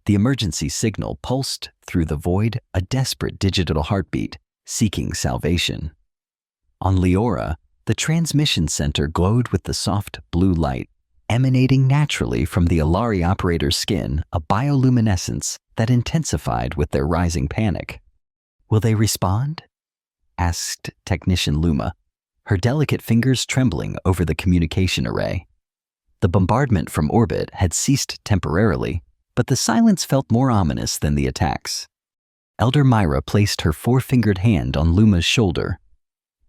The emergency signal pulsed through the void, a desperate digital heartbeat, seeking salvation. On Leora, the transmission center glowed with the soft blue light, emanating naturally from the Alari operator's skin, a bioluminescence that intensified with their rising panic. "Will they respond?" asked Technician Luma, her delicate fingers trembling over the communication array. The bombardment from orbit had ceased temporarily, but the silence felt more ominous than the attacks. Elder Myra placed her four-fingered hand on Luma's shoulder,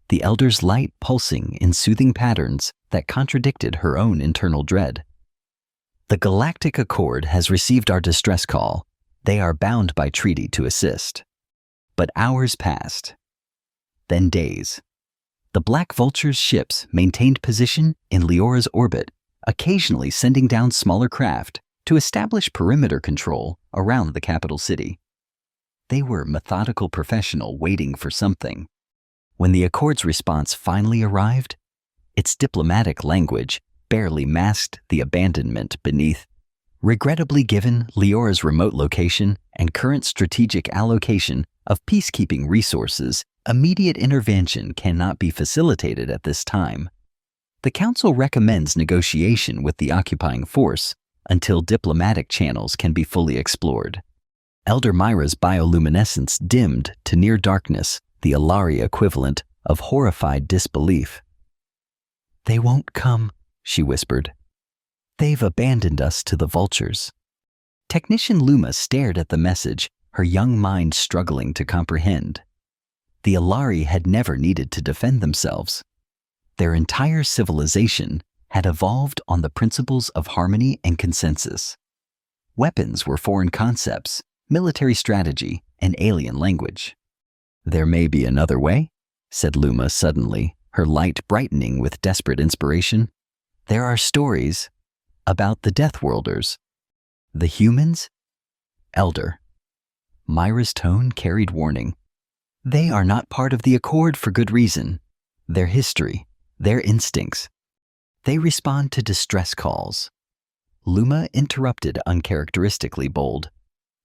the Elder's light pulsing in soothing patterns that contradicted her own internal dread. "The Galactic Accord has received our distress call. They are bound by treaty to assist." But hours passed. Then days. The Black Vulture's ships maintained position in Leora's orbit, occasionally sending down smaller craft to establish perimeter control around the capital city. They were methodical professional waiting for something. When the Accord's response finally arrived, its diplomatic language barely masked the abandonment beneath. "Regrettably, given Leora's remote location and current strategic allocation of peacekeeping resources, immediate intervention cannot be facilitated at this time. The Council recommends negotiation with the occupying force until diplomatic channels can be fully explored." Elder Myra's bioluminescence dimmed to near darkness, the Alari equivalent of horrified disbelief. "They won't come," she whispered. "They've abandoned us to the vultures." Technician Luma stared at the message, her young mind struggling to comprehend. The Alari had never needed to defend themselves. Their entire civilization had evolved on the principles of harmony and consensus. Weapons were foreign concepts, military strategy, and alien language. "There may be another way," said Luma suddenly, her light brightening with desperate inspiration. "There are stories about the Deathworlders." "The humans?" "Elder." Myra's tone carried warning. "They are not part of the Accord for good reason. Their history, their instincts. They respond to distress calls." Luma interrupted uncharacteristically bold.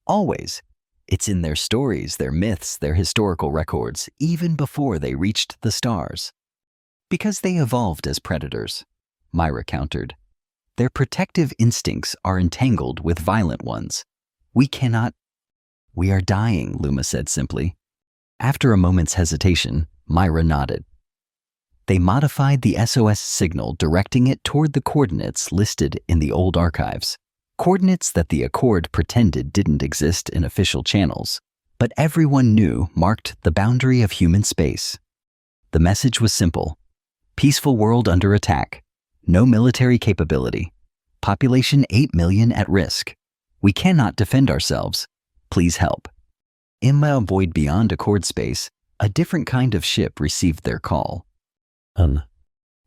"Always. It's in their stories, their myths, their historical records, even before they reached the stars." "Because they evolved as predators," Myra countered. "Their protective instincts are entangled with violent ones. We cannot—" "We are dying," Luma said simply. After a moment's hesitation, Myra nodded. They modified the SOS signal, directing it toward the coordinates listed in the old archives. Coordinates that the Accord pretended didn't exist in official channels, but everyone knew marked the boundary of human space. The message was simple: peaceful world under attack, no military capability, population 8 million at risk. We cannot defend ourselves. Please help. In a void beyond Accord space, a different kind of ship received their call.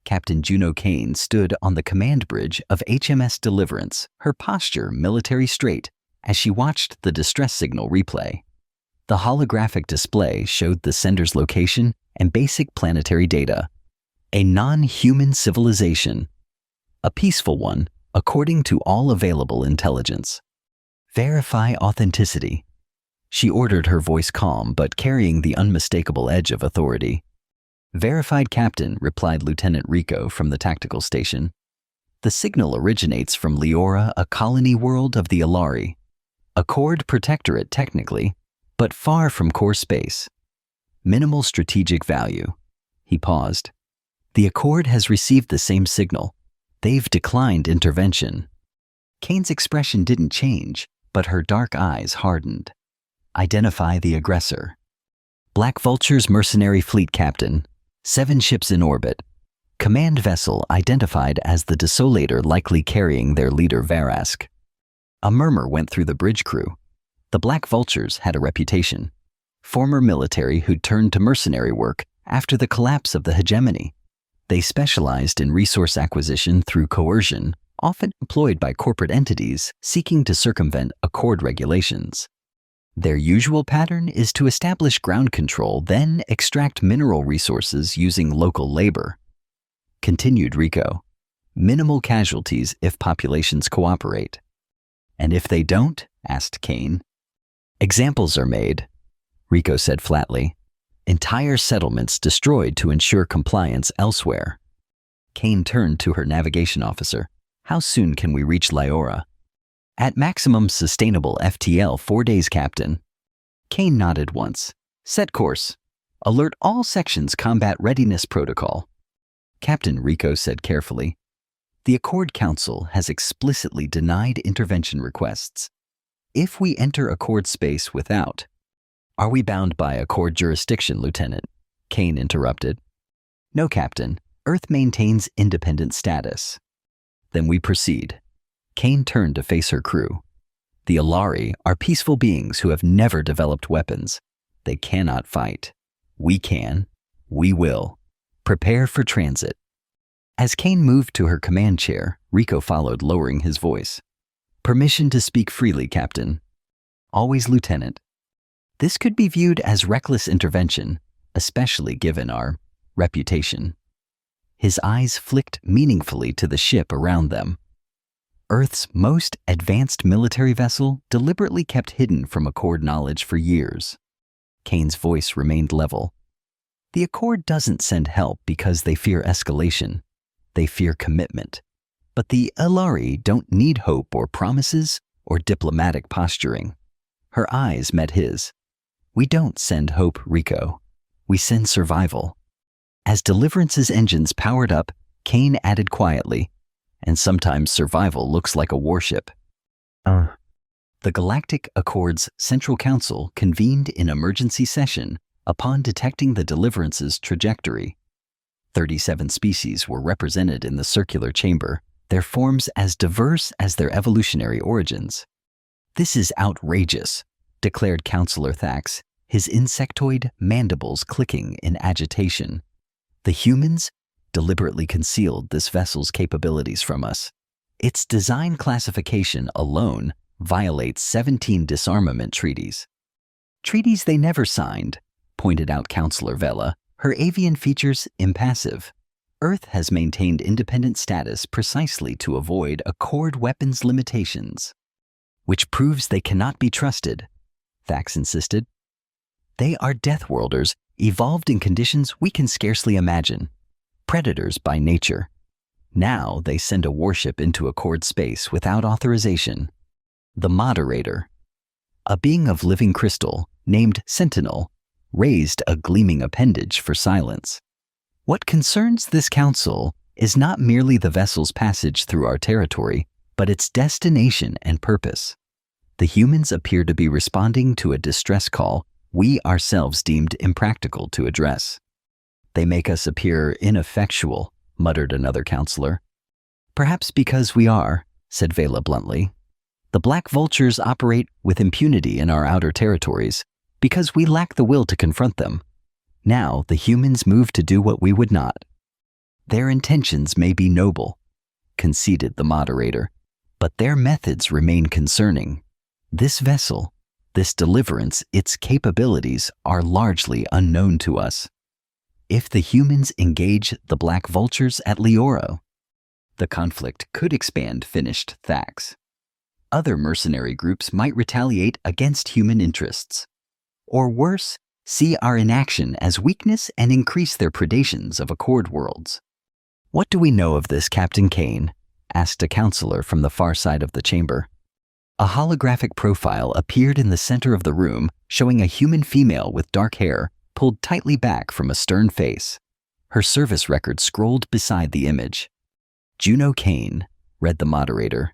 Captain Juno Kane stood on the command bridge of HMS Deliverance, her posture military straight, as she watched the distress signal replay. The holographic display showed the sender's location and basic planetary data. A non-human civilization. A peaceful one, according to all available intelligence. "Verify authenticity." She ordered, her voice calm but carrying the unmistakable edge of authority. "Verified, Captain," replied Lieutenant Rico from the tactical station. "The signal originates from Leora, a colony world of the Alari. Accord protectorate technically, but far from core space. Minimal strategic value." He paused. "The Accord has received the same signal. They've declined intervention." Kane's expression didn't change, but her dark eyes hardened. "Identify the aggressor." "Black Vulture's mercenary fleet, Captain. 7 ships in orbit. Command vessel identified as the Desolator, likely carrying their leader Varask." A murmur went through the bridge crew. The Black Vultures had a reputation. Former military who'd turned to mercenary work after the collapse of the hegemony. They specialized in resource acquisition through coercion, often employed by corporate entities seeking to circumvent Accord regulations. Their usual pattern is to establish ground control, then extract mineral resources using local labor. Continued Rico. "Minimal casualties if populations cooperate." And if they don't? Asked Kane. Examples are made, Rico said flatly. Entire settlements destroyed to ensure compliance elsewhere. Kane turned to her navigation officer. How soon can we reach Lyora? At maximum sustainable FTL 4 days, Captain. Kane nodded once. Set course. Alert all sections combat readiness protocol. Captain, Rico said carefully. The Accord Council has explicitly denied intervention requests. If we enter Accord space without... Are we bound by Accord jurisdiction, Lieutenant? Kane interrupted. No, Captain. Earth maintains independent status. Then we proceed. Kane turned to face her crew. The Alari are peaceful beings who have never developed weapons. They cannot fight. We can. We will. Prepare for transit. As Kane moved to her command chair, Rico followed, lowering his voice. Permission to speak freely, Captain. Always, Lieutenant. This could be viewed as reckless intervention, especially given our reputation. His eyes flicked meaningfully to the ship around them. Earth's most advanced military vessel deliberately kept hidden from Accord knowledge for years. Kane's voice remained level. The Accord doesn't send help because they fear escalation. They fear commitment. But the Alari don't need hope or promises or diplomatic posturing. Her eyes met his. We don't send hope, Rico. We send survival. As Deliverance's engines powered up, Kane added quietly, and sometimes survival looks like a warship. The Galactic Accord's Central Council convened in emergency session upon detecting the Deliverance's trajectory. 37 species were represented in the circular chamber, their forms as diverse as their evolutionary origins. This is outrageous, declared Counselor Thax, his insectoid mandibles clicking in agitation. The humans deliberately concealed this vessel's capabilities from us. Its design classification alone violates 17 disarmament treaties. Treaties they never signed, pointed out Counselor Vela, her avian features impassive. Earth has maintained independent status precisely to avoid Accord weapons limitations. Which proves they cannot be trusted, Thax insisted. They are Deathworlders, evolved in conditions we can scarcely imagine. Predators by nature. Now they send a warship into Accord space without authorization. The Moderator, a being of living crystal named Sentinel, raised a gleaming appendage for silence. What concerns this council is not merely the vessel's passage through our territory, but its destination and purpose. The humans appear to be responding to a distress call we ourselves deemed impractical to address. They make us appear ineffectual, muttered another counselor. Perhaps because we are, said Vela bluntly. The Black Vultures operate with impunity in our outer territories because we lack the will to confront them. Now the humans move to do what we would not. Their intentions may be noble, conceded the Moderator, but their methods remain concerning. This vessel, this Deliverance, its capabilities are largely unknown to us. If the humans engage the Black Vultures at Lyora, the conflict could expand, finished Thax. Other mercenary groups might retaliate against human interests. Or worse, see our inaction as weakness and increase their predations of Accord worlds. What do we know of this, Captain Kane? Asked a counselor from the far side of the chamber. A holographic profile appeared in the center of the room, showing a human female with dark hair pulled tightly back from a stern face. Her service record scrolled beside the image. Juno Kane, read the Moderator.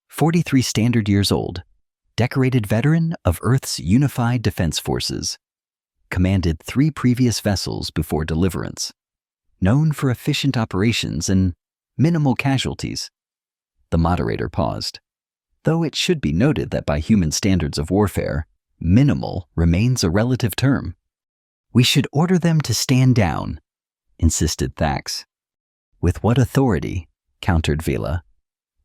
43 standard years old, decorated veteran of Earth's Unified Defense Forces. Commanded 3 previous vessels before Deliverance. Known for efficient operations and minimal casualties. The Moderator paused. Though it should be noted that by human standards of warfare, minimal remains a relative term. We should order them to stand down, insisted Thax. With what authority, countered Vela,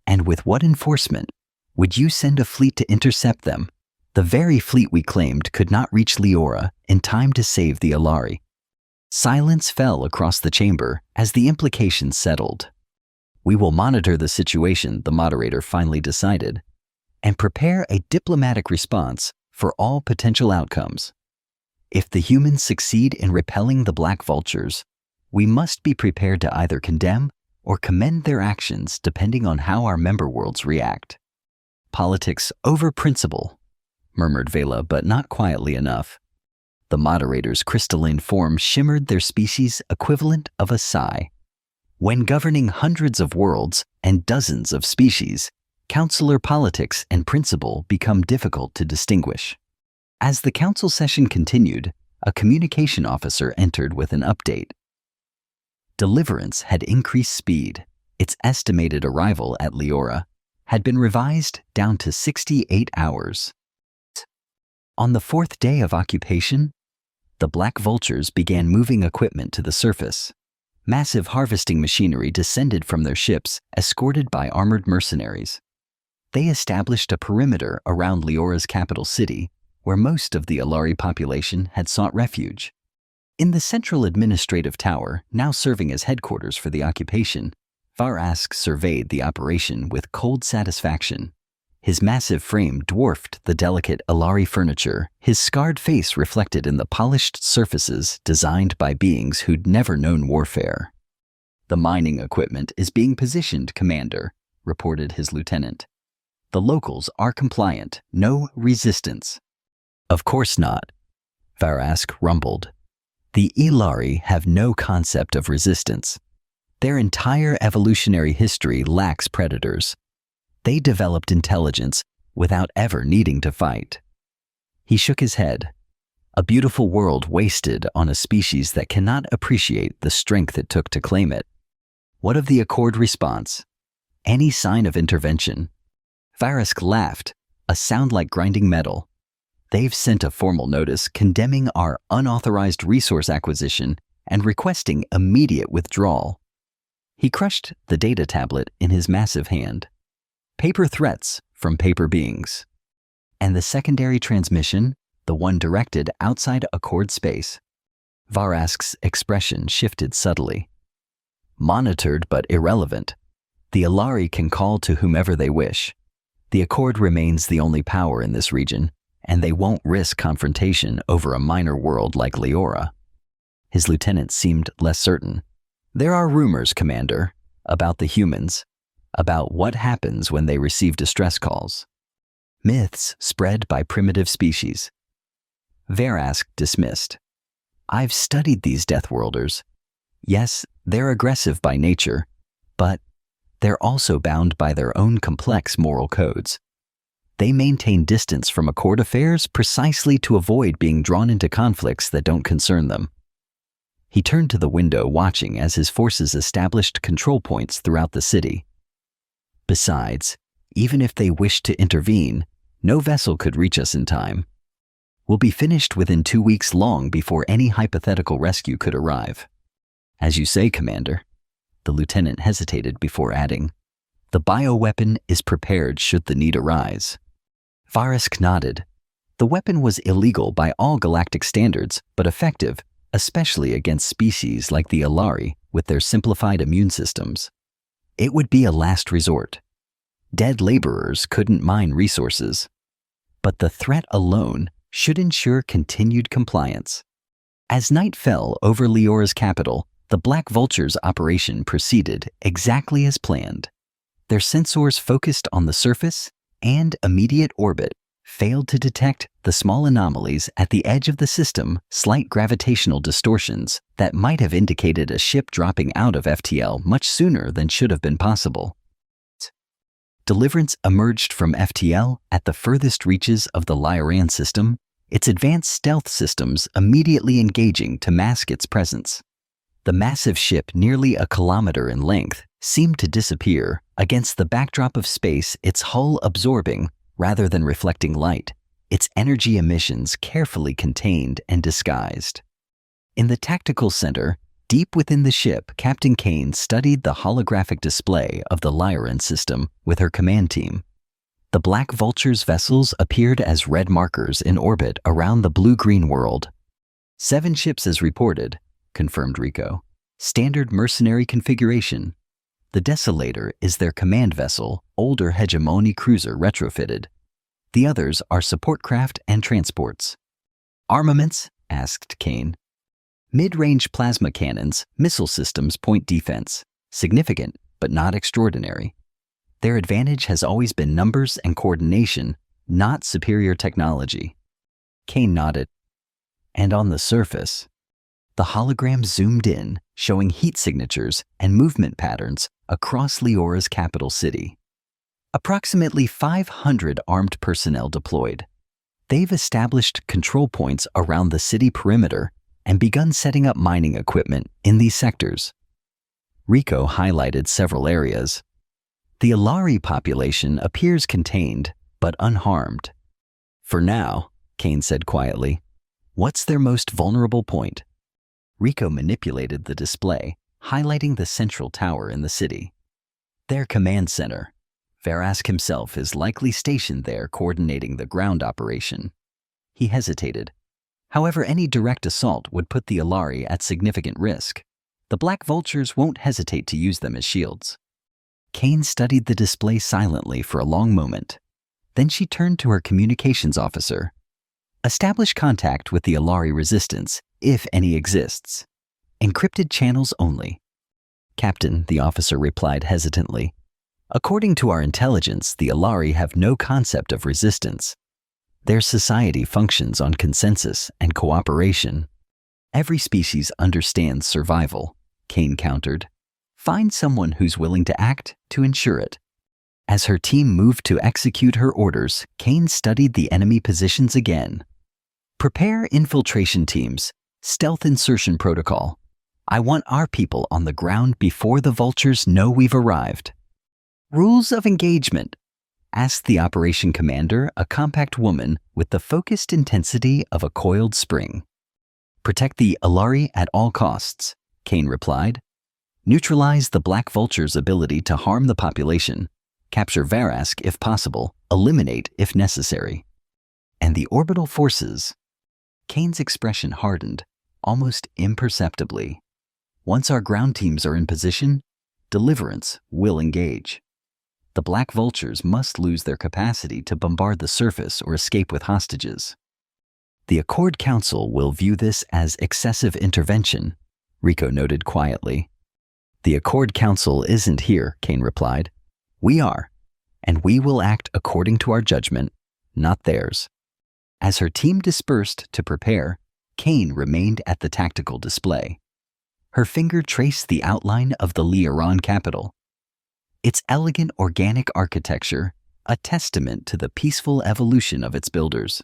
and with what enforcement would you send a fleet to intercept them? The very fleet we claimed could not reach Lyora in time to save the Alari. Silence fell across the chamber as the implications settled. We will monitor the situation, the Moderator finally decided. and prepare a diplomatic response for all potential outcomes. If the humans succeed in repelling the black vultures, we must be prepared to either condemn or commend their actions depending on how our member worlds react. Politics over principle, murmured Vela, but not quietly enough. The moderator's crystalline form shimmered their species' equivalent of a sigh. When governing hundreds of worlds and dozens of species, counselor politics and principle become difficult to distinguish. As the council session continued, a communication officer entered with an update. Deliverance had increased speed. Its estimated arrival at Leora had been revised down to 68 hours. On the fourth day of occupation, the black vultures began moving equipment to the surface. Massive harvesting machinery descended from their ships, escorted by armored mercenaries. They established a perimeter around Leora's capital city, where most of the Alari population had sought refuge. In the central administrative tower, now serving as headquarters for the occupation, Varask surveyed the operation with cold satisfaction. His massive frame dwarfed the delicate Alari furniture, his scarred face reflected in the polished surfaces designed by beings who'd never known warfare. "The mining equipment is being positioned, Commander," reported his lieutenant. "The locals are compliant, no resistance." "Of course not," Varask rumbled. "The Ilari have no concept of resistance. Their entire evolutionary history lacks predators. They developed intelligence without ever needing to fight." He shook his head. A beautiful world wasted on a species that cannot appreciate the strength it took to claim it. What of the Accord response? Any sign of intervention? Varask laughed, a sound like grinding metal. "They've sent a formal notice condemning our unauthorized resource acquisition and requesting immediate withdrawal." He crushed the data tablet in his massive hand. "Paper threats from paper beings." "And the secondary transmission, the one directed outside Accord space?" Varask's expression shifted subtly. "Monitored but irrelevant. The Alari can call to whomever they wish. The Accord remains the only power in this region, and they won't risk confrontation over a minor world like Leora." His lieutenant seemed less certain. "There are rumors, Commander, about the humans, about what happens when they receive distress calls. Myths spread by primitive species." Varask dismissed. "I've studied these Deathworlders. Yes, they're aggressive by nature, but they're also bound by their own complex moral codes. They maintain distance from Accord affairs precisely to avoid being drawn into conflicts that don't concern them." He turned to the window, watching as his forces established control points throughout the city. "Besides, even if they wished to intervene, no vessel could reach us in time. We'll be finished within 2 weeks long before any hypothetical rescue could arrive." "As you say, Commander." The lieutenant hesitated before adding, "The bioweapon is prepared should the need arise." Varask nodded. The weapon was illegal by all galactic standards, but effective, especially against species like the Alari with their simplified immune systems. It would be a last resort. Dead laborers couldn't mine resources. But the threat alone should ensure continued compliance. As night fell over Leora's capital, the Black Vulture's operation proceeded exactly as planned. Their sensors focused on the surface and immediate orbit failed to detect the small anomalies at the edge of the system, slight gravitational distortions that might have indicated a ship dropping out of FTL much sooner than should have been possible. Deliverance emerged from FTL at the furthest reaches of the Lioran system, its advanced stealth systems immediately engaging to mask its presence. The massive ship, nearly a kilometer in length, seemed to disappear against the backdrop of space, its hull absorbing rather than reflecting light, its energy emissions carefully contained and disguised. In the tactical center, deep within the ship, Captain Kane studied the holographic display of the Lyran system with her command team. The Black Vulture's vessels appeared as red markers in orbit around the blue-green world. 7 ships as reported, confirmed Rico. Standard mercenary configuration. The Desolator is their command vessel, older hegemony cruiser retrofitted, The others are support craft and transports. Armaments? Asked Kane. Mid-range plasma cannons, missile systems, point defense. Significant, but not extraordinary. Their advantage has always been numbers and coordination, not superior technology. Kane nodded. And on the surface, the hologram zoomed in, showing heat signatures and movement patterns across Leora's capital city. Approximately 500 armed personnel deployed. They've established control points around the city perimeter and begun setting up mining equipment in these sectors. Rico highlighted several areas. The Alari population appears contained, but unharmed. For now, Kane said quietly. What's their most vulnerable point? Rico manipulated the display, highlighting the central tower in the city. Their command center. Verask himself is likely stationed there coordinating the ground operation. He hesitated. However, any direct assault would put the Alari at significant risk. The Black Vultures won't hesitate to use them as shields. Kane studied the display silently for a long moment. Then she turned to her communications officer. Establish contact with the Alari resistance, if any exists. Encrypted channels only. Captain, the officer replied hesitantly. According to our intelligence, the Alari have no concept of resistance. Their society functions on consensus and cooperation. Every species understands survival, Kane countered. Find someone who's willing to act to ensure it. As her team moved to execute her orders, Kane studied the enemy positions again. Prepare infiltration teams. Stealth insertion protocol. I want our people on the ground before the vultures know we've arrived. Rules of engagement, asked the operation commander, a compact woman with the focused intensity of a coiled spring. Protect the Alari at all costs, Kane replied. Neutralize the Black Vulture's ability to harm the population. Capture Verask if possible, eliminate if necessary. And the orbital forces. Kane's expression hardened, almost imperceptibly. Once our ground teams are in position, Deliverance will engage. The Black Vultures must lose their capacity to bombard the surface or escape with hostages. The Accord Council will view this as excessive intervention, Rico noted quietly. The Accord Council isn't here, Kane replied. We are, and we will act according to our judgment, not theirs. As her team dispersed to prepare, Kane remained at the tactical display. Her finger traced the outline of the Leoran capital. Its elegant organic architecture, a testament to the peaceful evolution of its builders.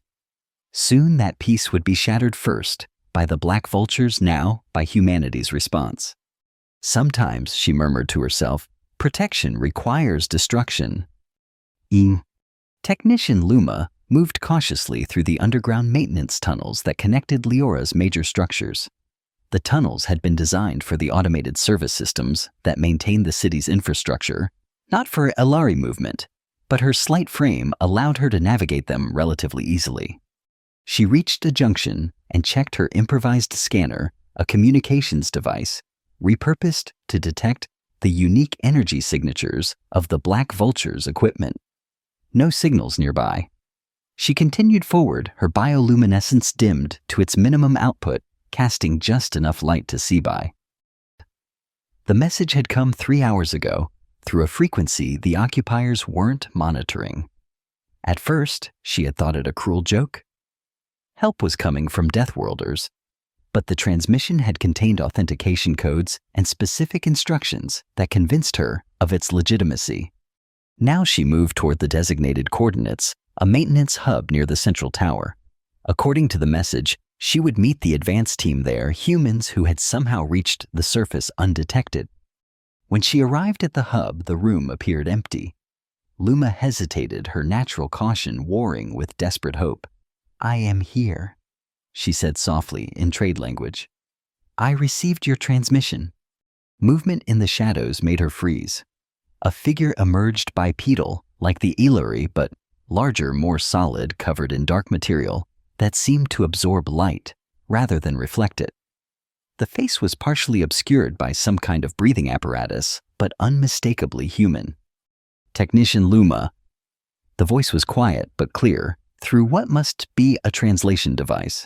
Soon that peace would be shattered first by the Black Vultures, now by humanity's response. Sometimes, she murmured to herself, protection requires destruction. Technician Luma moved cautiously through the underground maintenance tunnels that connected Leora's major structures. The tunnels had been designed for the automated service systems that maintained the city's infrastructure, not for Alari movement, but her slight frame allowed her to navigate them relatively easily. She reached a junction and checked her improvised scanner, a communications device, repurposed to detect the unique energy signatures of the Black Vulture's equipment. No signals nearby. She continued forward, her bioluminescence dimmed to its minimum output, casting just enough light to see by. The message had come 3 hours ago, through a frequency the occupiers weren't monitoring. At first, she had thought it a cruel joke. Help was coming from Deathworlders, but the transmission had contained authentication codes and specific instructions that convinced her of its legitimacy. Now she moved toward the designated coordinates, a maintenance hub near the central tower. According to the message, she would meet the advance team there, humans who had somehow reached the surface undetected. When she arrived at the hub, the room appeared empty. Luma hesitated, her natural caution warring with desperate hope. I am here, she said softly in trade language. I received your transmission. Movement in the shadows made her freeze. A figure emerged bipedal, like the Elari, but larger, more solid, covered in dark material that seemed to absorb light rather than reflect it. The face was partially obscured by some kind of breathing apparatus, but unmistakably human. Technician Luma. The voice was quiet but clear through what must be a translation device.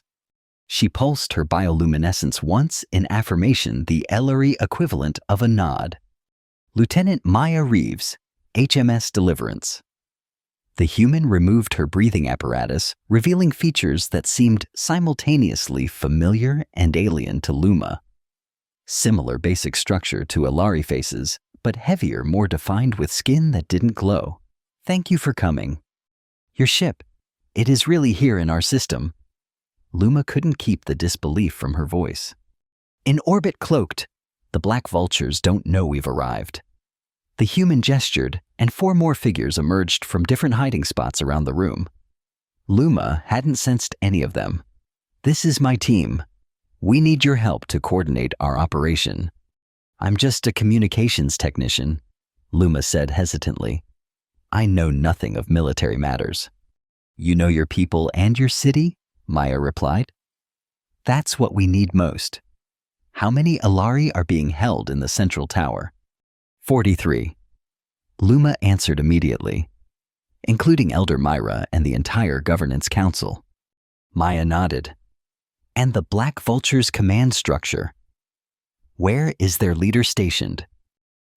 She pulsed her bioluminescence once in affirmation, the Ellery equivalent of a nod. Lieutenant Maya Reeves, HMS Deliverance. The human removed her breathing apparatus, revealing features that seemed simultaneously familiar and alien to Luma. Similar basic structure to Alari faces, but heavier, more defined with skin that didn't glow. Thank you for coming. Your ship, it is really here in our system. Luma couldn't keep the disbelief from her voice. In orbit cloaked, the black vultures don't know we've arrived. The human gestured, and 4 more figures emerged from different hiding spots around the room. Luma hadn't sensed any of them. This is my team. We need your help to coordinate our operation. I'm just a communications technician, Luma said hesitantly. I know nothing of military matters. You know your people and your city? Maya replied. That's what we need most. How many Alari are being held in the central tower? 43. Luma answered immediately, including Elder Myra and the entire Governance Council. Maya nodded. And the Black Vulture's command structure? Where is their leader stationed?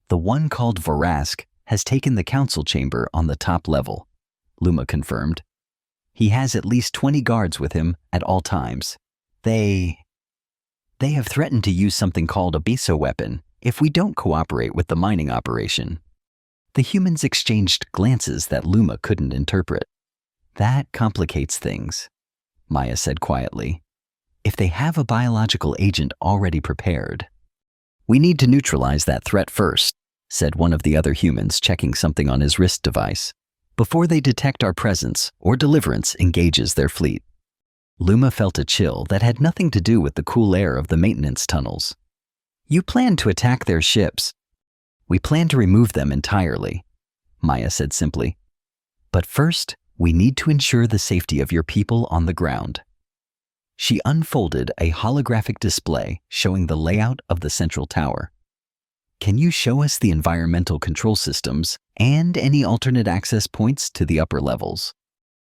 The one called Varask has taken the council chamber on the top level, Luma confirmed. He has at least 20 guards with him at all times. They have threatened to use something called a beso weapon if we don't cooperate with the mining operation. The humans exchanged glances that Luma couldn't interpret. That complicates things, Maya said quietly. If they have a biological agent already prepared, we need to neutralize that threat first, said one of the other humans, checking something on his wrist device, before they detect our presence or Deliverance engages their fleet. Luma felt a chill that had nothing to do with the cool air of the maintenance tunnels. You plan to attack their ships. We plan to remove them entirely, Maya said simply. But first, we need to ensure the safety of your people on the ground. She unfolded a holographic display showing the layout of the central tower. Can you show us the environmental control systems and any alternate access points to the upper levels?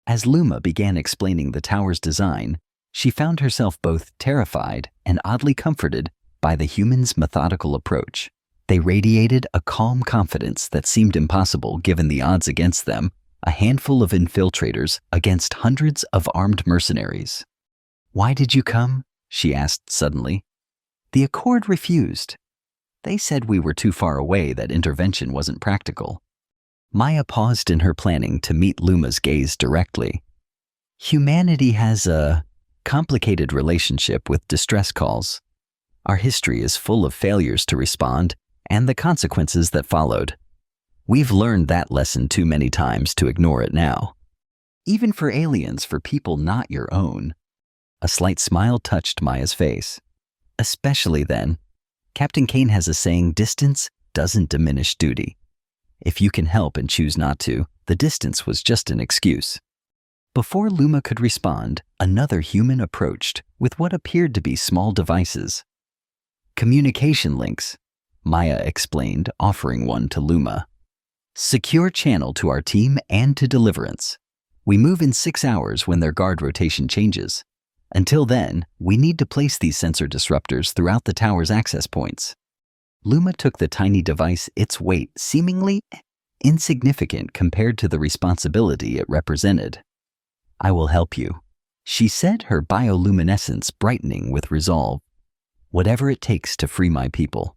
As Luma began explaining the tower's design, she found herself both terrified and oddly comforted by the humans' methodical approach. They radiated a calm confidence that seemed impossible given the odds against them, a handful of infiltrators against hundreds of armed mercenaries. Why did you come? She asked suddenly. The Accord refused. They said we were too far away, that intervention wasn't practical. Maya paused in her planning to meet Luma's gaze directly. Humanity has a complicated relationship with distress calls. Our history is full of failures to respond and the consequences that followed. We've learned that lesson too many times to ignore it now. Even for aliens, for people not your own. A slight smile touched Maya's face. Especially then. Captain Kane has a saying, distance doesn't diminish duty. If you can help and choose not to, the distance was just an excuse. Before Luma could respond, another human approached with what appeared to be small devices. Communication links, Maya explained, offering one to Luma. Secure channel to our team and to Deliverance. We move in 6 hours when their guard rotation changes. Until then, we need to place these sensor disruptors throughout the tower's access points. Luma took the tiny device, its weight seemingly insignificant compared to the responsibility it represented. I will help you, she said, her bioluminescence brightening with resolve. Whatever it takes to free my people.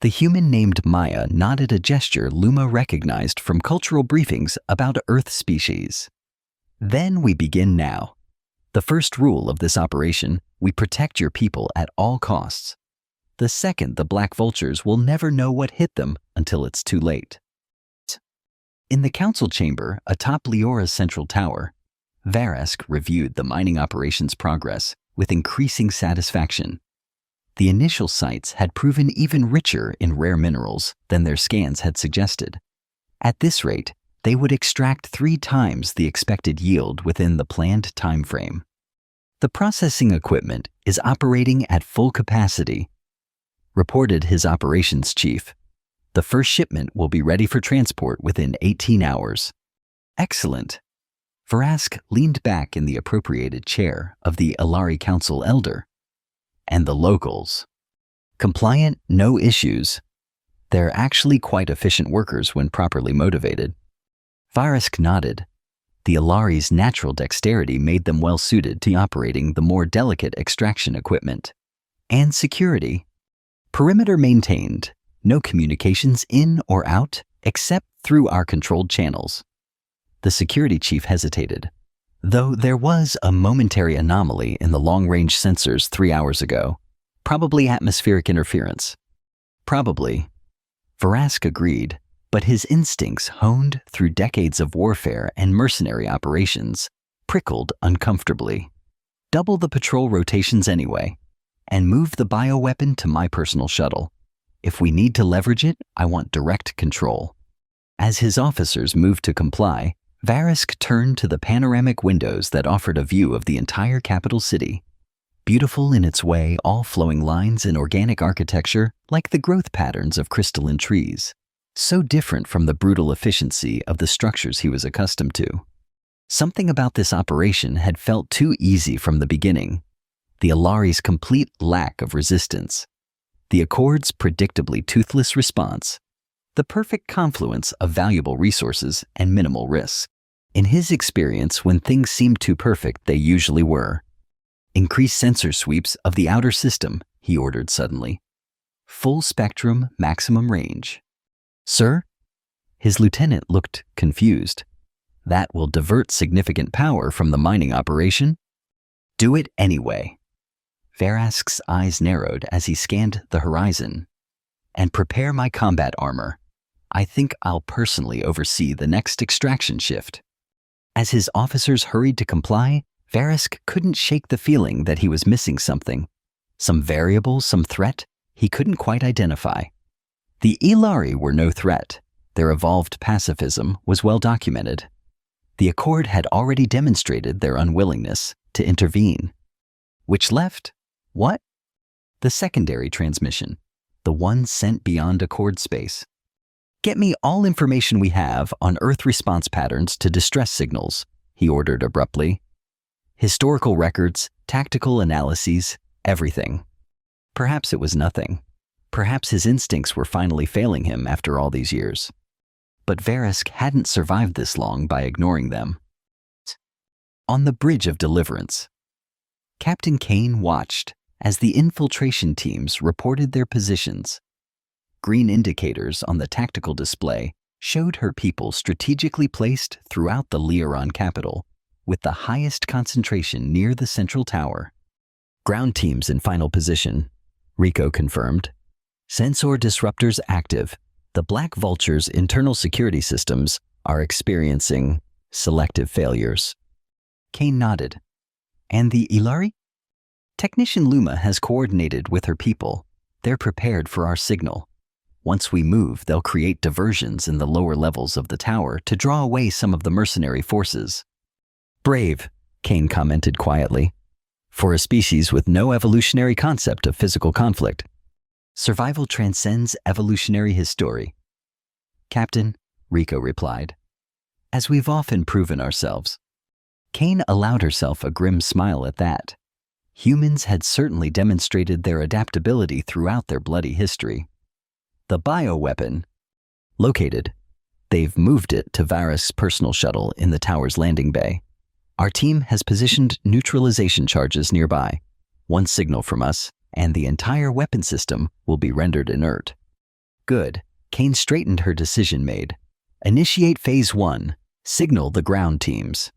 The human named Maya nodded, a gesture Luma recognized from cultural briefings about Earth species. Then we begin now. The first rule of this operation, we protect your people at all costs. The second, the Black Vultures will never know what hit them until it's too late. In the council chamber atop Leora's central tower, Varask reviewed the mining operation's progress with increasing satisfaction. The initial sites had proven even richer in rare minerals than their scans had suggested. At this rate, they would extract 3 times the expected yield within the planned time frame. The processing equipment is operating at full capacity, reported his operations chief. The first shipment will be ready for transport within 18 hours. Excellent. Varask leaned back in the appropriated chair of the Ilari Council Elder. And the locals. Compliant, no issues. They're actually quite efficient workers when properly motivated. Varask nodded. The Ilari's natural dexterity made them well suited to operating the more delicate extraction equipment. And security. Perimeter maintained. No communications in or out except through our controlled channels. The security chief hesitated. Though there was a momentary anomaly in the long-range sensors 3 hours ago. Probably atmospheric interference. Probably. Varask agreed, but his instincts, honed through decades of warfare and mercenary operations, prickled uncomfortably. Double the patrol rotations anyway, and move the bioweapon to my personal shuttle. If we need to leverage it, I want direct control. As his officers moved to comply, Varask turned to the panoramic windows that offered a view of the entire capital city. Beautiful in its way, all flowing lines and organic architecture like the growth patterns of crystalline trees. So different from the brutal efficiency of the structures he was accustomed to. Something about this operation had felt too easy from the beginning. The Ilari's complete lack of resistance. The Accord's predictably toothless response. The perfect confluence of valuable resources and minimal risks. In his experience, when things seemed too perfect, they usually were. Increase sensor sweeps of the outer system, he ordered suddenly. Full spectrum, maximum range. Sir? His lieutenant looked confused. That will divert significant power from the mining operation? Do it anyway. Varask's eyes narrowed as he scanned the horizon. And prepare my combat armor. I think I'll personally oversee the next extraction shift. As his officers hurried to comply, Varask couldn't shake the feeling that he was missing something. Some variable, some threat he couldn't quite identify. The Ilari were no threat. Their evolved pacifism was well documented. The Accord had already demonstrated their unwillingness to intervene. Which left? What? The secondary transmission. The one sent beyond Accord space. Get me all information we have on Earth response patterns to distress signals, he ordered abruptly. Historical records, tactical analyses, everything. Perhaps it was nothing. Perhaps his instincts were finally failing him after all these years. But Varask hadn't survived this long by ignoring them. On the Bridge of Deliverance. Captain Kane watched as the infiltration teams reported their positions. Green indicators on the tactical display showed her people strategically placed throughout the Leoron capital, with the highest concentration near the central tower. Ground teams in final position, Rico confirmed. Sensor disruptors active. The Black Vulture's internal security systems are experiencing selective failures. Kane nodded. And the Ilari? Technician Luma has coordinated with her people. They're prepared for our signal. Once we move, they'll create diversions in the lower levels of the tower to draw away some of the mercenary forces. Brave, Kane commented quietly. For a species with no evolutionary concept of physical conflict. Survival transcends evolutionary history. Captain, Rico replied. As we've often proven ourselves. Kane allowed herself a grim smile at that. Humans had certainly demonstrated their adaptability throughout their bloody history. The bioweapon. Located. They've moved it to Varask's personal shuttle in the tower's landing bay. Our team has positioned neutralization charges nearby. One signal from us, and the entire weapon system will be rendered inert. Good. Kane straightened her decision made. Initiate Phase 1. Signal the ground teams.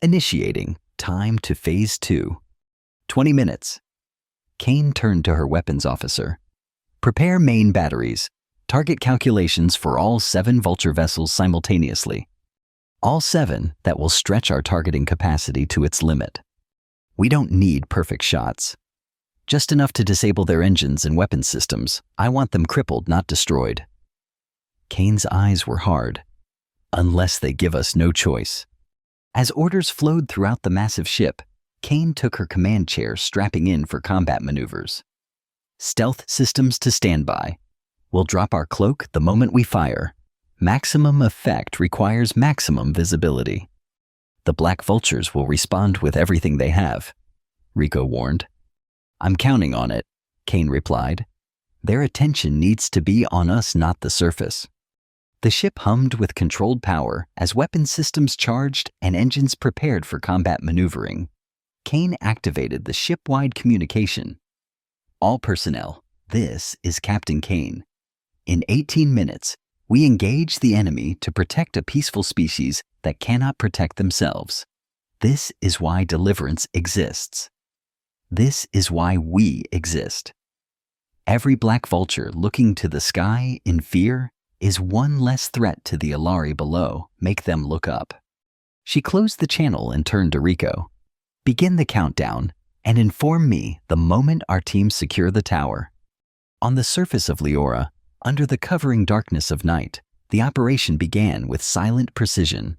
Initiating. Time to Phase 2. 20 minutes. Kane turned to her weapons officer. Prepare main batteries. Target calculations for all 7 Vulture vessels simultaneously. All 7 that will stretch our targeting capacity to its limit. We don't need perfect shots. Just enough to disable their engines and weapon systems. I want them crippled, not destroyed. Kane's eyes were hard. Unless they give us no choice. As orders flowed throughout the massive ship, Kane took her command chair, strapping in for combat maneuvers. Stealth systems to standby. We'll drop our cloak the moment we fire. Maximum effect requires maximum visibility. The Black Vultures will respond with everything they have, Rico warned. I'm counting on it, Kane replied. Their attention needs to be on us, not the surface. The ship hummed with controlled power as weapon systems charged and engines prepared for combat maneuvering. Kane activated the ship-wide communication. All personnel, this is Captain Kane. In 18 minutes, we engage the enemy to protect a peaceful species that cannot protect themselves. This is why Deliverance exists. This is why we exist. Every Black Vulture looking to the sky in fear is one less threat to the Ilari below. Make them look up. She closed the channel and turned to Rico. Begin the countdown and inform me the moment our teams secure the tower. On the surface of Leora, under the covering darkness of night, the operation began with silent precision.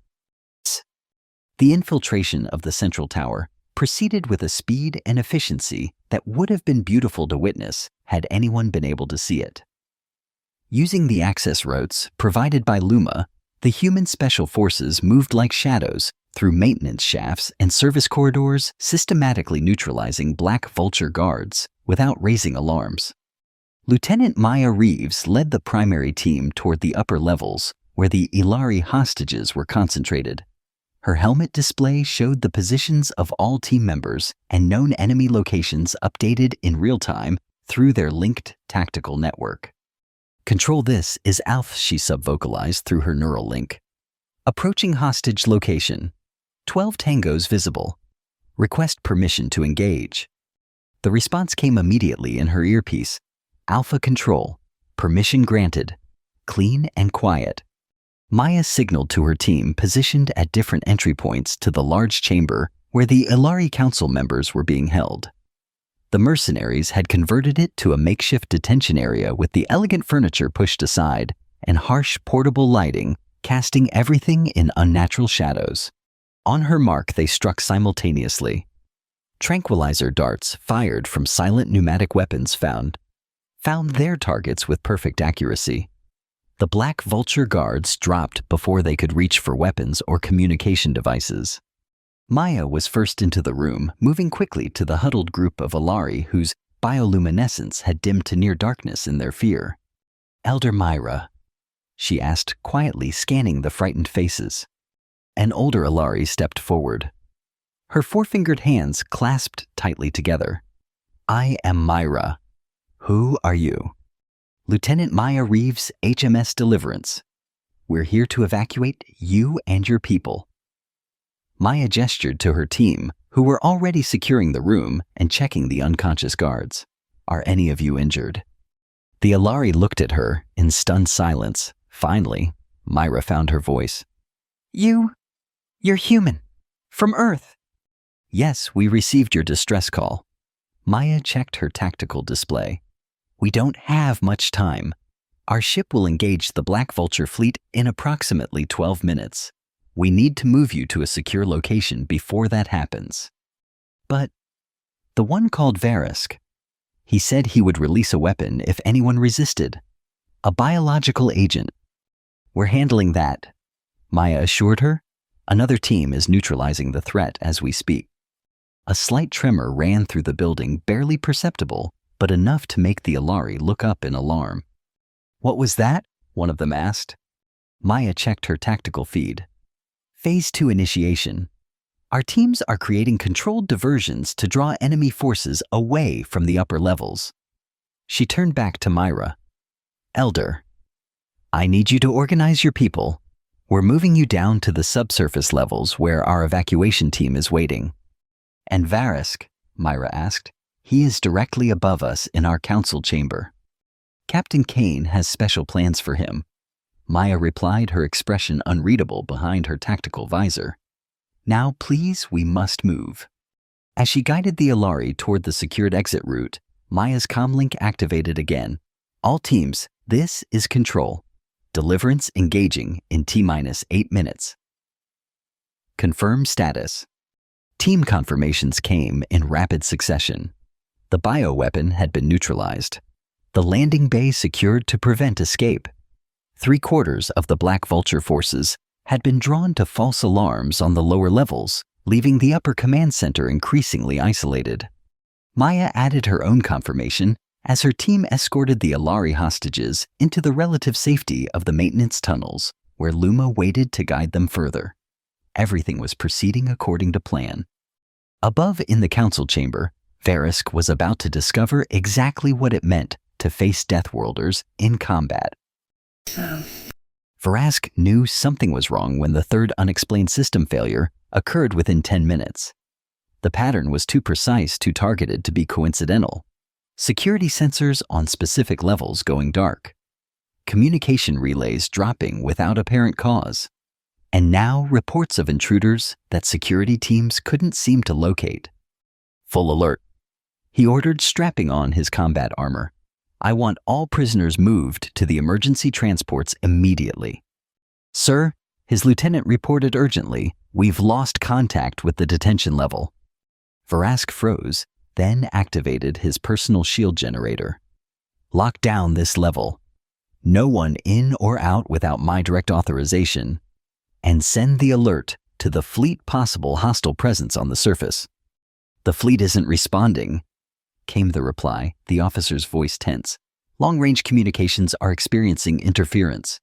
The infiltration of the central tower proceeded with a speed and efficiency that would have been beautiful to witness had anyone been able to see it. Using the access routes provided by Luma, the human special forces moved like shadows through maintenance shafts and service corridors, systematically neutralizing Black Vulture guards without raising alarms. Lieutenant Maya Reeves led the primary team toward the upper levels where the Ilari hostages were concentrated. Her helmet display showed the positions of all team members and known enemy locations updated in real time through their linked tactical network. Control this is Alf, she subvocalized through her neural link. Approaching hostage location. 12 tangos visible. Request permission to engage. The response came immediately in her earpiece. Alpha Control. Permission granted. Clean and quiet. Maya signaled to her team positioned at different entry points to the large chamber where the Ilari Council members were being held. The mercenaries had converted it to a makeshift detention area with the elegant furniture pushed aside and harsh portable lighting casting everything in unnatural shadows. On her mark, they struck simultaneously. Tranquilizer darts fired from silent pneumatic weapons found their targets with perfect accuracy. The Black Vulture guards dropped before they could reach for weapons or communication devices. Maya was first into the room, moving quickly to the huddled group of Ilari whose bioluminescence had dimmed to near darkness in their fear. Elder Myra, she asked quietly, scanning the frightened faces. An older Ilari stepped forward. Her four-fingered hands clasped tightly together. I am Myra. Who are you? Lieutenant Maya Reeves, HMS Deliverance. We're here to evacuate you and your people. Maya gestured to her team, who were already securing the room and checking the unconscious guards. Are any of you injured? The Ilari looked at her in stunned silence. Finally, Myra found her voice. You're human. From Earth. Yes, we received your distress call. Maya checked her tactical display. We don't have much time. Our ship will engage the Black Vulture fleet in approximately 12 minutes. We need to move you to a secure location before that happens. But the one called Verisk, he said he would release a weapon if anyone resisted. A biological agent. We're handling that, Maya assured her. Another team is neutralizing the threat as we speak. A slight tremor ran through the building, barely perceptible, but enough to make the Ilari look up in alarm. What was that? One of them asked. Maya checked her tactical feed. Phase 2 initiation. Our teams are creating controlled diversions to draw enemy forces away from the upper levels. She turned back to Myra. Elder, I need you to organize your people. We're moving you down to the subsurface levels where our evacuation team is waiting. And Verisk, Myra asked. He is directly above us in our council chamber. Captain Kane has special plans for him. Maya replied, her expression unreadable behind her tactical visor. Now, please, we must move. As she guided the Ilari toward the secured exit route, Maya's comlink activated again. All teams, this is Control. Deliverance engaging in T-8 minutes. Confirm status. Team confirmations came in rapid succession. The bioweapon had been neutralized. The landing bay secured to prevent escape. 3/4 of the Black Vulture forces had been drawn to false alarms on the lower levels, leaving the upper command center increasingly isolated. Maya added her own confirmation as her team escorted the Alari hostages into the relative safety of the maintenance tunnels, where Luma waited to guide them further. Everything was proceeding according to plan. Above in the council chamber, Verisk was about to discover exactly what it meant to face Deathworlders in combat. Vrask knew something was wrong when the third unexplained system failure occurred within 10 minutes. The pattern was too precise, too targeted to be coincidental. Security sensors on specific levels going dark. Communication relays dropping without apparent cause. And now reports of intruders that security teams couldn't seem to locate. Full alert. He ordered, strapping on his combat armor. I want all prisoners moved to the emergency transports immediately. Sir, his lieutenant reported urgently, we've lost contact with the detention level. Vrask froze, then activated his personal shield generator. Lock down this level. No one in or out without my direct authorization. And send the alert to the fleet possible hostile presence on the surface. The fleet isn't responding, came the reply, the officer's voice tense. Long-range communications are experiencing interference.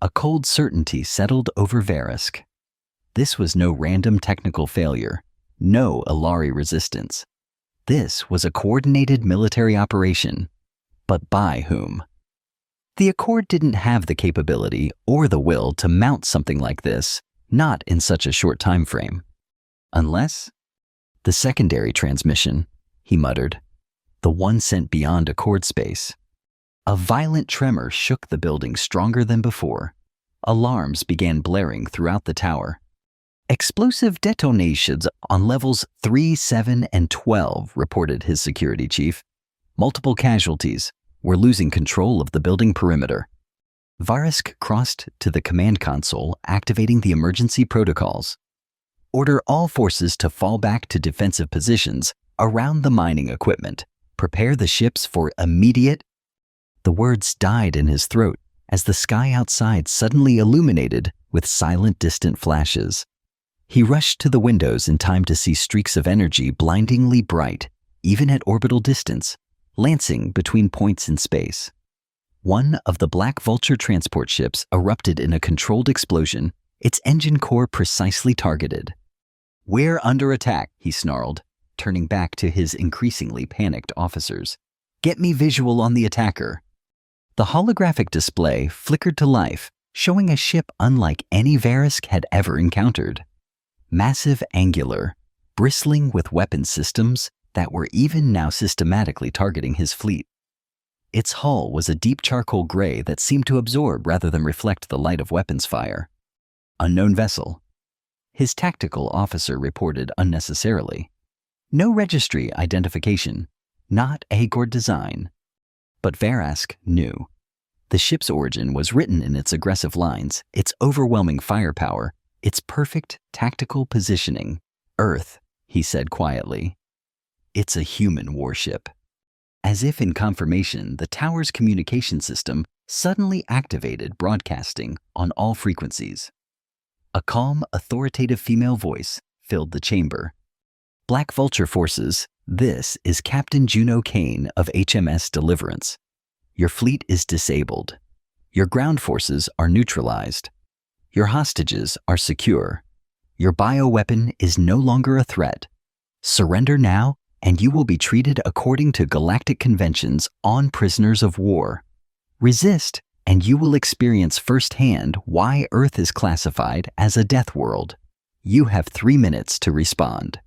A cold certainty settled over Verisk. This was no random technical failure, no Alari resistance. This was a coordinated military operation. But by whom? The Accord didn't have the capability or the will to mount something like this, not in such a short time frame. Unless the secondary transmission, he muttered, the one sent beyond Accord space. A violent tremor shook the building stronger than before. Alarms began blaring throughout the tower. Explosive detonations on levels 3, 7, and 12, reported his security chief. Multiple casualties. We're losing control of the building perimeter. Varisk crossed to the command console, activating the emergency protocols. Order all forces to fall back to defensive positions around the mining equipment. Prepare the ships for immediate... The words died in his throat as the sky outside suddenly illuminated with silent, distant flashes. He rushed to the windows in time to see streaks of energy blindingly bright, even at orbital distance, lancing between points in space. One of the Black Vulture transport ships erupted in a controlled explosion, its engine core precisely targeted. We're under attack, he snarled, turning back to his increasingly panicked officers. Get me visual on the attacker. The holographic display flickered to life, showing a ship unlike any Verisk had ever encountered. Massive, angular, bristling with weapon systems that were even now systematically targeting his fleet. Its hull was a deep charcoal gray that seemed to absorb rather than reflect the light of weapons fire. Unknown vessel. His tactical officer reported unnecessarily. No registry identification, not Agord design. But Vrask knew. The ship's origin was written in its aggressive lines, its overwhelming firepower, its perfect tactical positioning. Earth, he said quietly. It's a human warship. As if in confirmation, the tower's communication system suddenly activated broadcasting on all frequencies. A calm, authoritative female voice filled the chamber. Black Vulture forces, this is Captain Juno Kane of HMS Deliverance. Your fleet is disabled. Your ground forces are neutralized. Your hostages are secure. Your bioweapon is no longer a threat. Surrender now, and you will be treated according to galactic conventions on prisoners of war. Resist, and you will experience firsthand why Earth is classified as a death world. You have 3 minutes to respond.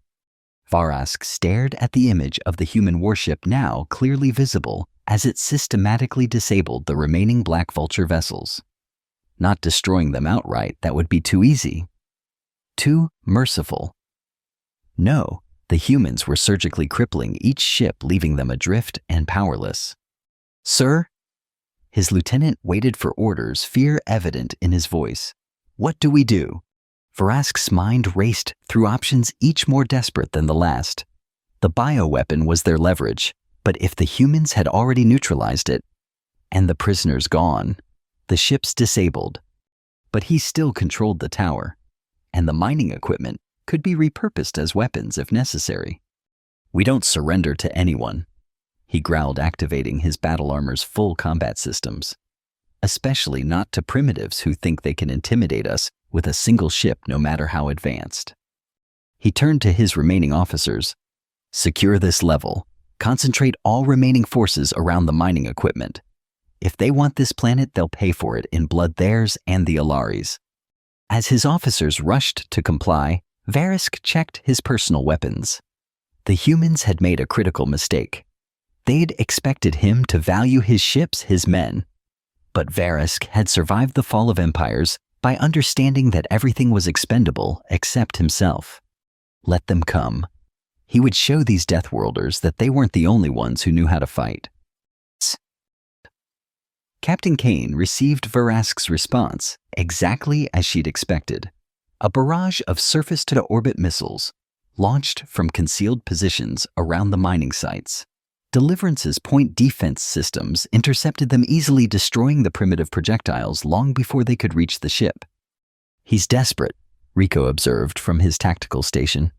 Vrask stared at the image of the human warship now clearly visible as it systematically disabled the remaining Black Vulture vessels. Not destroying them outright, that would be too easy. Too merciful. No, the humans were surgically crippling each ship, leaving them adrift and powerless. Sir? His lieutenant waited for orders, fear evident in his voice. What do we do? Vrask's mind raced through options each more desperate than the last. The bioweapon was their leverage, but if the humans had already neutralized it, and the prisoners gone, The ship's disabled, but he still controlled the tower, and the mining equipment could be repurposed as weapons if necessary. "We don't surrender to anyone," he growled, activating his battle armor's full combat systems. "Especially not to primitives who think they can intimidate us with a single ship no matter how advanced." He turned to his remaining officers. "Secure this level. Concentrate all remaining forces around the mining equipment. If they want this planet, they'll pay for it in blood, theirs and the Alari's." As his officers rushed to comply, Verisk checked his personal weapons. The humans had made a critical mistake. They'd expected him to value his ships, his men. But Verisk had survived the fall of empires by understanding that everything was expendable except himself. Let them come. He would show these Deathworlders that they weren't the only ones who knew how to fight. Captain Kane received Verask's response exactly as she'd expected. A barrage of surface-to-orbit missiles launched from concealed positions around the mining sites. Deliverance's point defense systems intercepted them, easily destroying the primitive projectiles long before they could reach the ship. "He's desperate," Rico observed from his tactical station.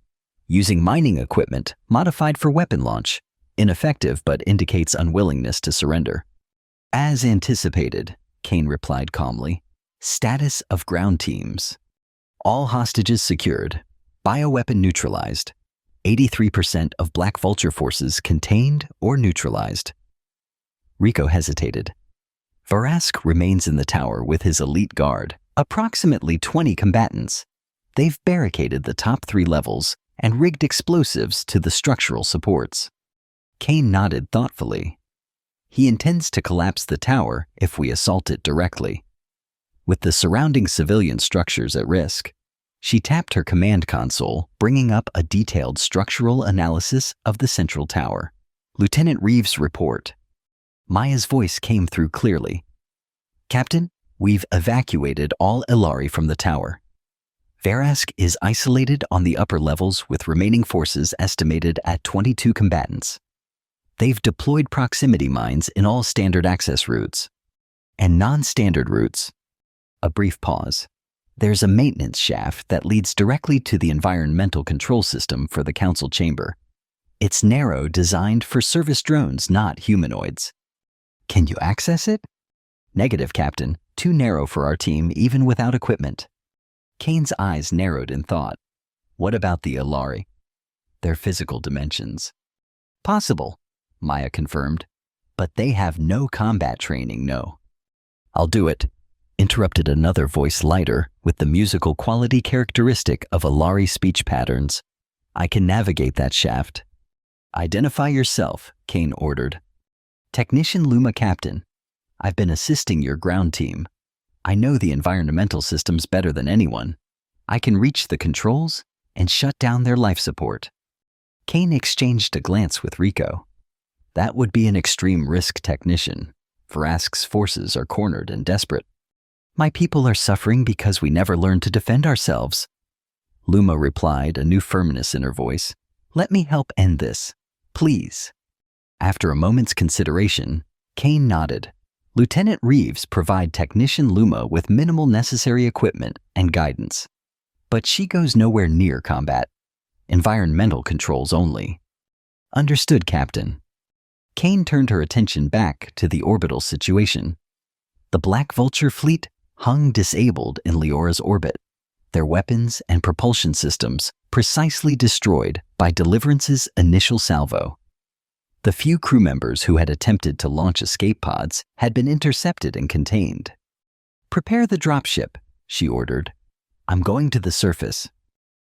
"Using mining equipment modified for weapon launch. Ineffective, but indicates unwillingness to surrender." "As anticipated," Kane replied calmly. "Status of ground teams. All hostages secured. Bioweapon neutralized. 83% of Black Vulture forces contained or neutralized." Rico hesitated. Verask remains in the tower with his elite guard, approximately 20 combatants. They've barricaded the top 3 levels and rigged explosives to the structural supports. Kane nodded thoughtfully. "He intends to collapse the tower if we assault it directly. With the surrounding civilian structures at risk." She tapped her command console, bringing up a detailed structural analysis of the central tower. "Lieutenant Reeves' report." Maya's voice came through clearly. "Captain, we've evacuated all Ilari from the tower. Verask is isolated on the upper levels with remaining forces estimated at 22 combatants. They've deployed proximity mines in all standard access routes and non-standard routes." A brief pause. "There's a maintenance shaft that leads directly to the environmental control system for the council chamber. It's narrow, designed for service drones, not humanoids." "Can you access it?" "Negative, Captain. Too narrow for our team, even without equipment." Kane's eyes narrowed in thought. "What about the Ilari?" "Their physical dimensions." "Possible," Maya confirmed. "But they have no combat training, no." "I'll do it," interrupted another voice, lighter, with the musical quality characteristic of Ilari speech patterns. "I can navigate that shaft." "Identify yourself," Kane ordered. "Technician Luma, Captain. I've been assisting your ground team. I know the environmental systems better than anyone. I can reach the controls and shut down their life support." Kane exchanged a glance with Rico. "That would be an extreme risk, Technician. Verask's forces are cornered and desperate." "My people are suffering because we never learned to defend ourselves," Luma replied, a new firmness in her voice. "Let me help end this, please." After a moment's consideration, Kane nodded. "Lieutenant Reeves provide Technician Luma with minimal necessary equipment and guidance. But she goes nowhere near combat. Environmental controls only." "Understood, Captain." Kane turned her attention back to the orbital situation. The Black Vulture fleet hung disabled in Leora's orbit, their weapons and propulsion systems precisely destroyed by Deliverance's initial salvo. The few crew members who had attempted to launch escape pods had been intercepted and contained. "Prepare the dropship," she ordered. "I'm going to the surface."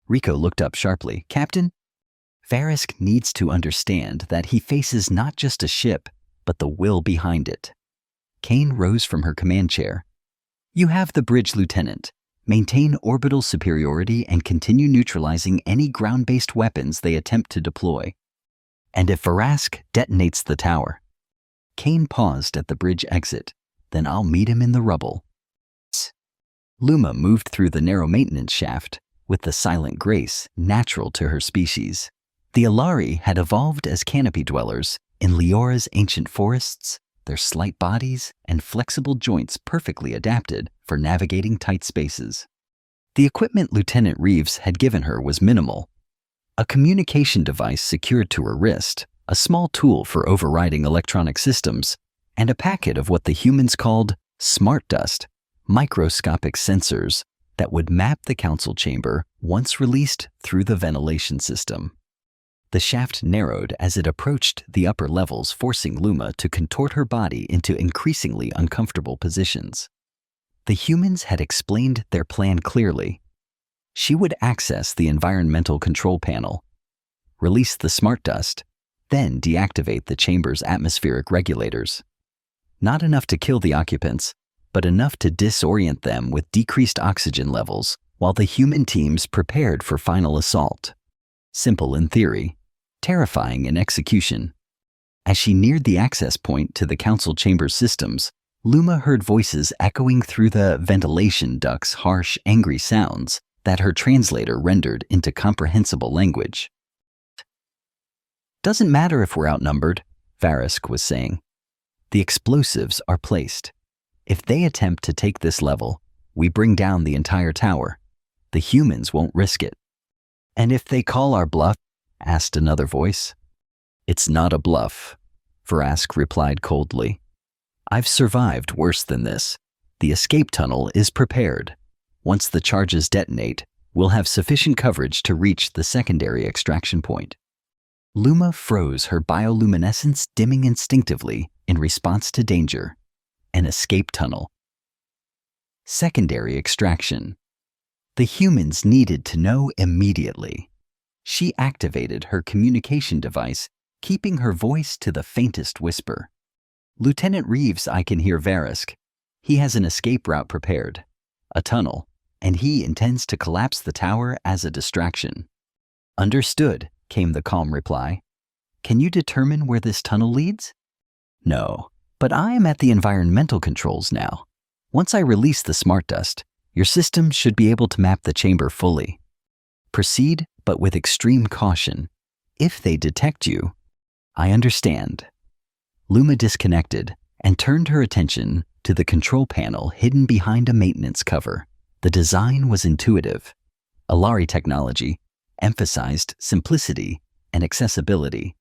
Rico looked up sharply. "Captain?" "Verisk needs to understand that he faces not just a ship, but the will behind it." Kane rose from her command chair. "You have the bridge, Lieutenant. Maintain orbital superiority and continue neutralizing any ground-based weapons they attempt to deploy. And if Verask detonates the tower..." Kane paused at the bridge exit. "Then I'll meet him in the rubble." Luma moved through the narrow maintenance shaft with the silent grace natural to her species. The Ilari had evolved as canopy dwellers in Leora's ancient forests their slight bodies and flexible joints perfectly adapted for navigating tight spaces. The equipment Lieutenant Reeves had given her was minimal. A communication device secured to her wrist, a small tool for overriding electronic systems, and a packet of what the humans called smart dust, microscopic sensors that would map the council chamber once released through the ventilation system. The shaft narrowed as it approached the upper levels, forcing Luma to contort her body into increasingly uncomfortable positions. The humans had explained their plan clearly. She would access the environmental control panel, release the smart dust, then deactivate the chamber's atmospheric regulators. Not enough to kill the occupants, but enough to disorient them with decreased oxygen levels while the human teams prepared for final assault. Simple in theory, terrifying in execution. As she neared the access point to the council chamber's systems, Luma heard voices echoing through the ventilation duct's harsh, angry sounds that her translator rendered into comprehensible language. "Doesn't matter if we're outnumbered," Varisk was saying. "The explosives are placed. If they attempt to take this level, we bring down the entire tower. The humans won't risk it." "And if they call our bluff?" asked another voice. "It's not a bluff," Varisk replied coldly. "I've survived worse than this. The escape tunnel is prepared. Once the charges detonate, we'll have sufficient coverage to reach the secondary extraction point." Luma froze, her bioluminescence dimming instinctively in response to danger. An escape tunnel. Secondary extraction. The humans needed to know immediately. She activated her communication device, keeping her voice to the faintest whisper. "Lieutenant Reeves, I can hear Varisk. He has an escape route prepared. A tunnel, and he intends to collapse the tower as a distraction." "Understood," came the calm reply. "Can you determine where this tunnel leads?" "No, but I am at the environmental controls now. Once I release the smart dust, your systems should be able to map the chamber fully. Proceed, but with extreme caution. If they detect you..." "I understand." Luma disconnected and turned her attention to the control panel hidden behind a maintenance cover. The design was intuitive. Alari technology emphasized simplicity and accessibility.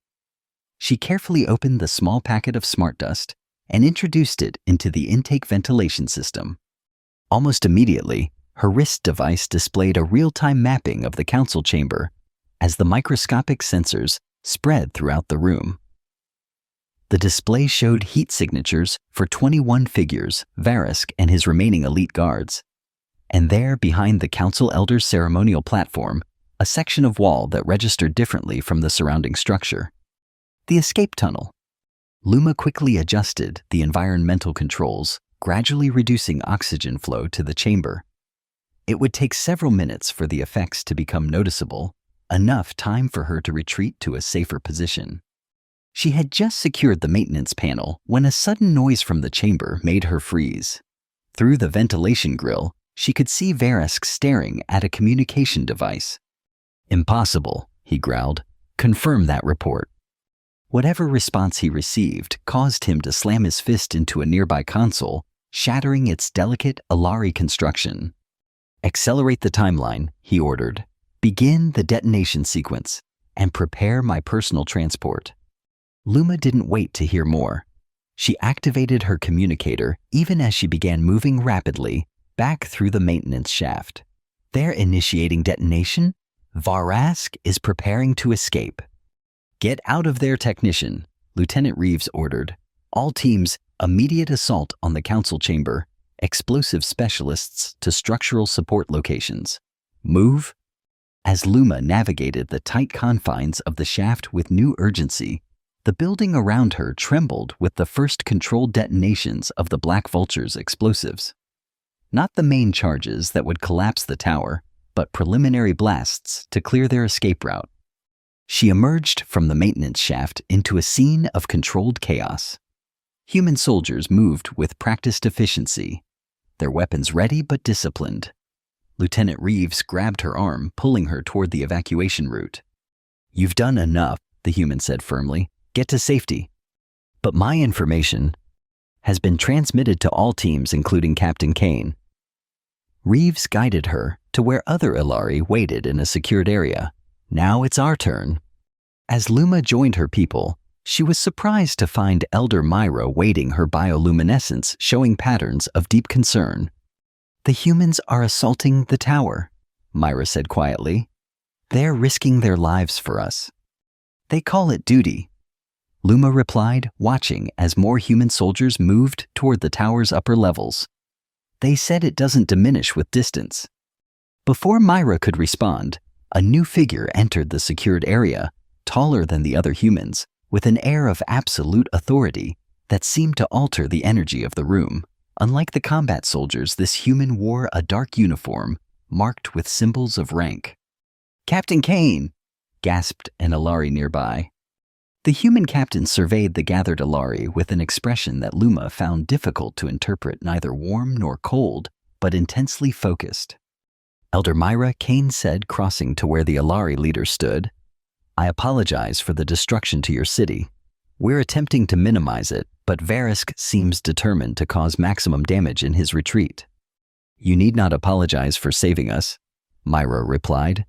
She carefully opened the small packet of smart dust and introduced it into the intake ventilation system. Almost immediately, her wrist device displayed a real-time mapping of the council chamber as the microscopic sensors spread throughout the room. The display showed heat signatures for 21 figures, Varisk and his remaining elite guards. And there, behind the council elder's ceremonial platform, a section of wall that registered differently from the surrounding structure. The escape tunnel. Luma quickly adjusted the environmental controls, gradually reducing oxygen flow to the chamber. It would take several minutes for the effects to become noticeable, enough time for her to retreat to a safer position. She had just secured the maintenance panel when a sudden noise from the chamber made her freeze. Through the ventilation grill, she could see Varisk staring at a communication device. "Impossible," he growled. "Confirm that report." Whatever response he received caused him to slam his fist into a nearby console, shattering its delicate Alari construction. "Accelerate the timeline," he ordered. "Begin the detonation sequence, and prepare my personal transport." Luma didn't wait to hear more. She activated her communicator even as she began moving rapidly back through the maintenance shaft. "They're initiating detonation. Varisk is preparing to escape." "Get out of there, technician," Lieutenant Reeves ordered. "All teams, immediate assault on the council chamber. Explosive specialists to structural support locations. Move." As Luma navigated the tight confines of the shaft with new urgency, the building around her trembled with the first controlled detonations of the Black Vulture's explosives. Not the main charges that would collapse the tower, but preliminary blasts to clear their escape route. She emerged from the maintenance shaft into a scene of controlled chaos. Human soldiers moved with practiced efficiency, their weapons ready but disciplined. Lieutenant Reeves grabbed her arm, pulling her toward the evacuation route. "You've done enough," the human said firmly. "Get to safety." "But my information," has been transmitted to all teams including Captain Kane. Reeves guided her to where other Ilari waited in a secured area. Now it's our turn. As Luma joined her people, she was surprised to find Elder Myra waiting, her bioluminescence showing patterns of deep concern. The humans are assaulting the tower, Myra said quietly. They're risking their lives for us. They call it duty. Luma replied, watching as more human soldiers moved toward the tower's upper levels. They said it doesn't diminish with distance. Before Myra could respond, a new figure entered the secured area, taller than the other humans, with an air of absolute authority that seemed to alter the energy of the room. Unlike the combat soldiers, this human wore a dark uniform marked with symbols of rank. "Captain Kane!" gasped an Ilari nearby. The human captain surveyed the gathered Ilari with an expression that Luma found difficult to interpret, neither warm nor cold, but intensely focused. "Elder Myra," Kane said, crossing to where the Ilari leader stood, "I apologize for the destruction to your city. We're attempting to minimize it, but Verisk seems determined to cause maximum damage in his retreat." "You need not apologize for saving us," Myra replied.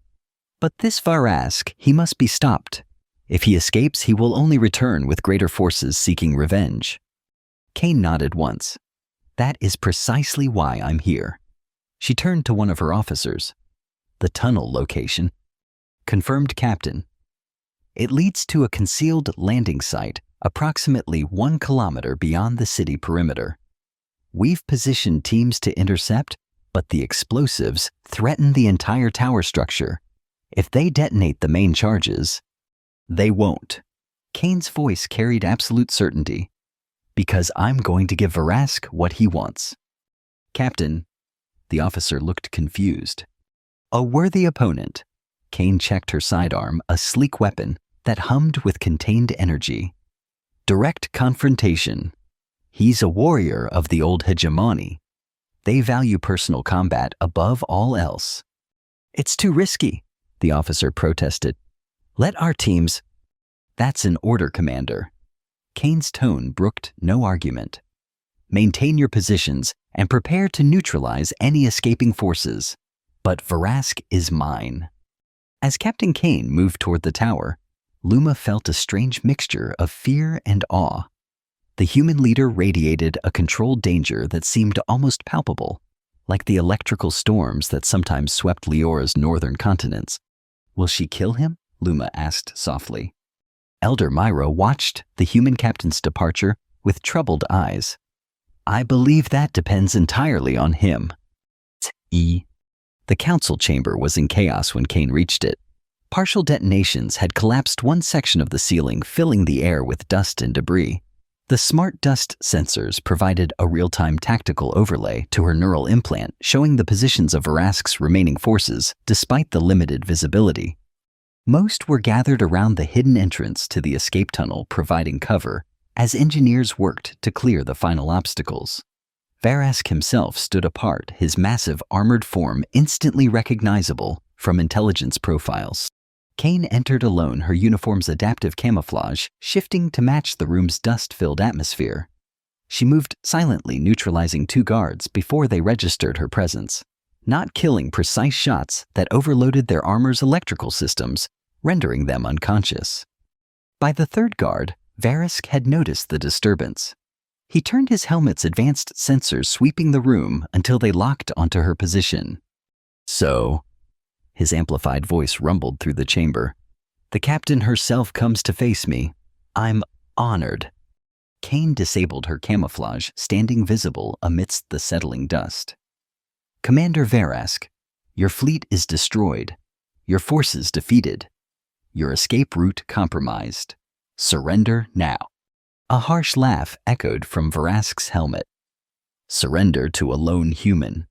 "But this Varask, he must be stopped. If he escapes, he will only return with greater forces seeking revenge." Kane nodded once. "That is precisely why I'm here." She turned to one of her officers. "The tunnel location." "Confirmed, Captain. It leads to a concealed landing site approximately 1 kilometer beyond the city perimeter. We've positioned teams to intercept, but the explosives threaten the entire tower structure. If they detonate the main charges, they won't." Kane's voice carried absolute certainty. "Because I'm going to give Varask what he wants." "Captain," the officer looked confused. "A worthy opponent." Kane checked her sidearm, a sleek weapon that hummed with contained energy. "Direct confrontation. He's a warrior of the old hegemony. They value personal combat above all else." "It's too risky," the officer protested. "Let our teams—" "That's an order, Commander." Kane's tone brooked no argument. "Maintain your positions and prepare to neutralize any escaping forces. But Varask is mine." As Captain Kane moved toward the tower, Luma felt a strange mixture of fear and awe. The human leader radiated a controlled danger that seemed almost palpable, like the electrical storms that sometimes swept Leora's northern continents. "Will she kill him?" Luma asked softly. Elder Myra watched the human captain's departure with troubled eyes. "I believe that depends entirely on him." The council chamber was in chaos when Kane reached it. Partial detonations had collapsed one section of the ceiling, filling the air with dust and debris. The smart dust sensors provided a real-time tactical overlay to her neural implant, showing the positions of Varask's remaining forces despite the limited visibility. Most were gathered around the hidden entrance to the escape tunnel, providing cover as engineers worked to clear the final obstacles. Varask himself stood apart, his massive armored form instantly recognizable from intelligence profiles. Kane entered alone, her uniform's adaptive camouflage shifting to match the room's dust-filled atmosphere. She moved silently, neutralizing 2 guards before they registered her presence, not killing precise shots that overloaded their armor's electrical systems, rendering them unconscious. By the 3rd guard, Varask had noticed the disturbance. He turned his helmet's advanced sensors, sweeping the room until they locked onto her position. "So," his amplified voice rumbled through the chamber, "the captain herself comes to face me. I'm honored." Kane disabled her camouflage, standing visible amidst the settling dust. "Commander Varask, your fleet is destroyed, your forces defeated, your escape route compromised. Surrender now." A harsh laugh echoed from Varask's helmet. "Surrender to a lone human.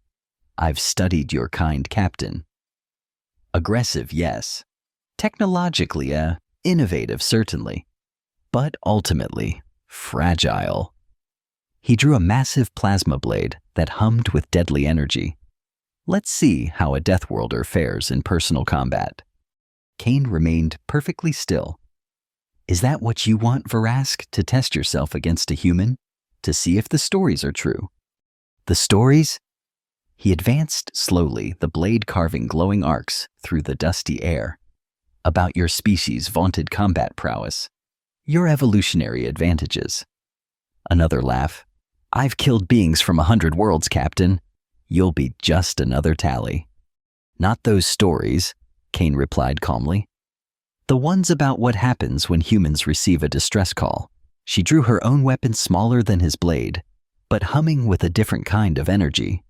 I've studied your kind, Captain. Aggressive, yes. Technologically, innovative, certainly. But ultimately, fragile." He drew a massive plasma blade that hummed with deadly energy. "Let's see how a Deathworlder fares in personal combat." Kane remained perfectly still. "Is that what you want, Varask, to test yourself against a human?" to see if the stories are true. The stories? He advanced slowly, the blade carving glowing arcs through the dusty air. About your species' vaunted combat prowess. Your evolutionary advantages. Another laugh. I've killed beings from 100 worlds, Captain. You'll be just another tally. Not those stories, Kane replied calmly. The ones about what happens when humans receive a distress call. She drew her own weapon smaller than his blade, but humming with a different kind of energy.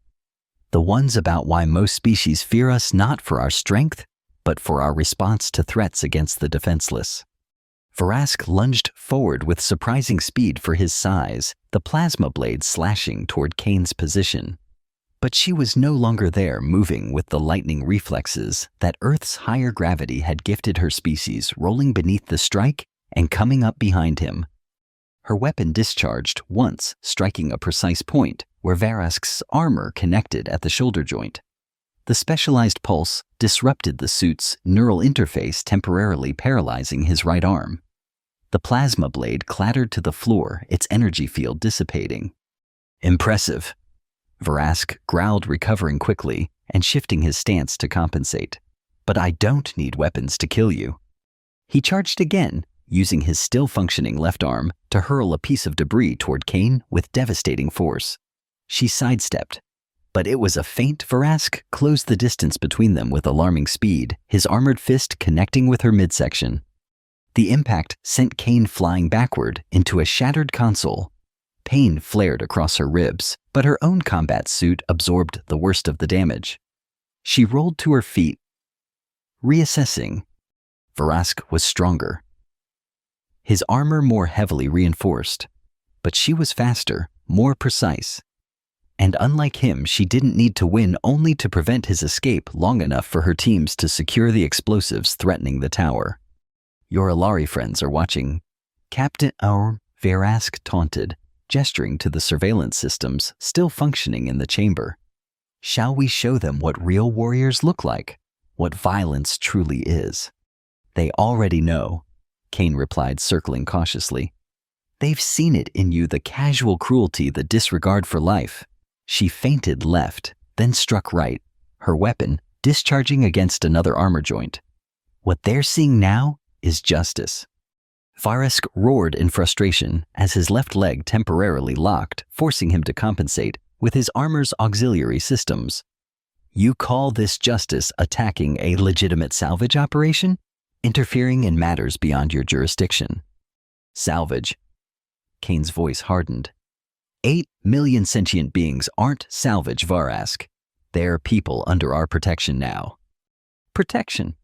The ones about why most species fear us not for our strength, but for our response to threats against the defenseless. Varask lunged forward with surprising speed for his size, the plasma blade slashing toward Kane's position. But she was no longer there, moving with the lightning reflexes that Earth's higher gravity had gifted her species, rolling beneath the strike and coming up behind him. Her weapon discharged once, striking a precise point where Varask's armor connected at the shoulder joint. The specialized pulse disrupted the suit's neural interface, temporarily paralyzing his right arm. The plasma blade clattered to the floor, its energy field dissipating. Impressive. Varask growled, recovering quickly and shifting his stance to compensate. But I don't need weapons to kill you. He charged again, using his still-functioning left arm to hurl a piece of debris toward Kane with devastating force. She sidestepped, but it was a feint. Varask closed the distance between them with alarming speed, his armored fist connecting with her midsection. The impact sent Kane flying backward into a shattered console. Pain flared across her ribs, but her own combat suit absorbed the worst of the damage. She rolled to her feet, reassessing. Varask was stronger. His armor more heavily reinforced, but she was faster, more precise. And unlike him, she didn't need to win only to prevent his escape long enough for her teams to secure the explosives threatening the tower. Your Alari friends are watching. Captain Varask taunted, gesturing to the surveillance systems still functioning in the chamber. Shall we show them what real warriors look like? What violence truly is? They already know, Kane replied, circling cautiously. They've seen it in you, the casual cruelty, the disregard for life. She feinted left, then struck right, her weapon discharging against another armor joint. What they're seeing now is justice. Varask roared in frustration as his left leg temporarily locked, forcing him to compensate with his armor's auxiliary systems. You call this justice attacking a legitimate salvage operation? Interfering in matters beyond your jurisdiction. Salvage. Kane's voice hardened. 8 million sentient beings aren't salvage, Varask. They're people under our protection now. Protection.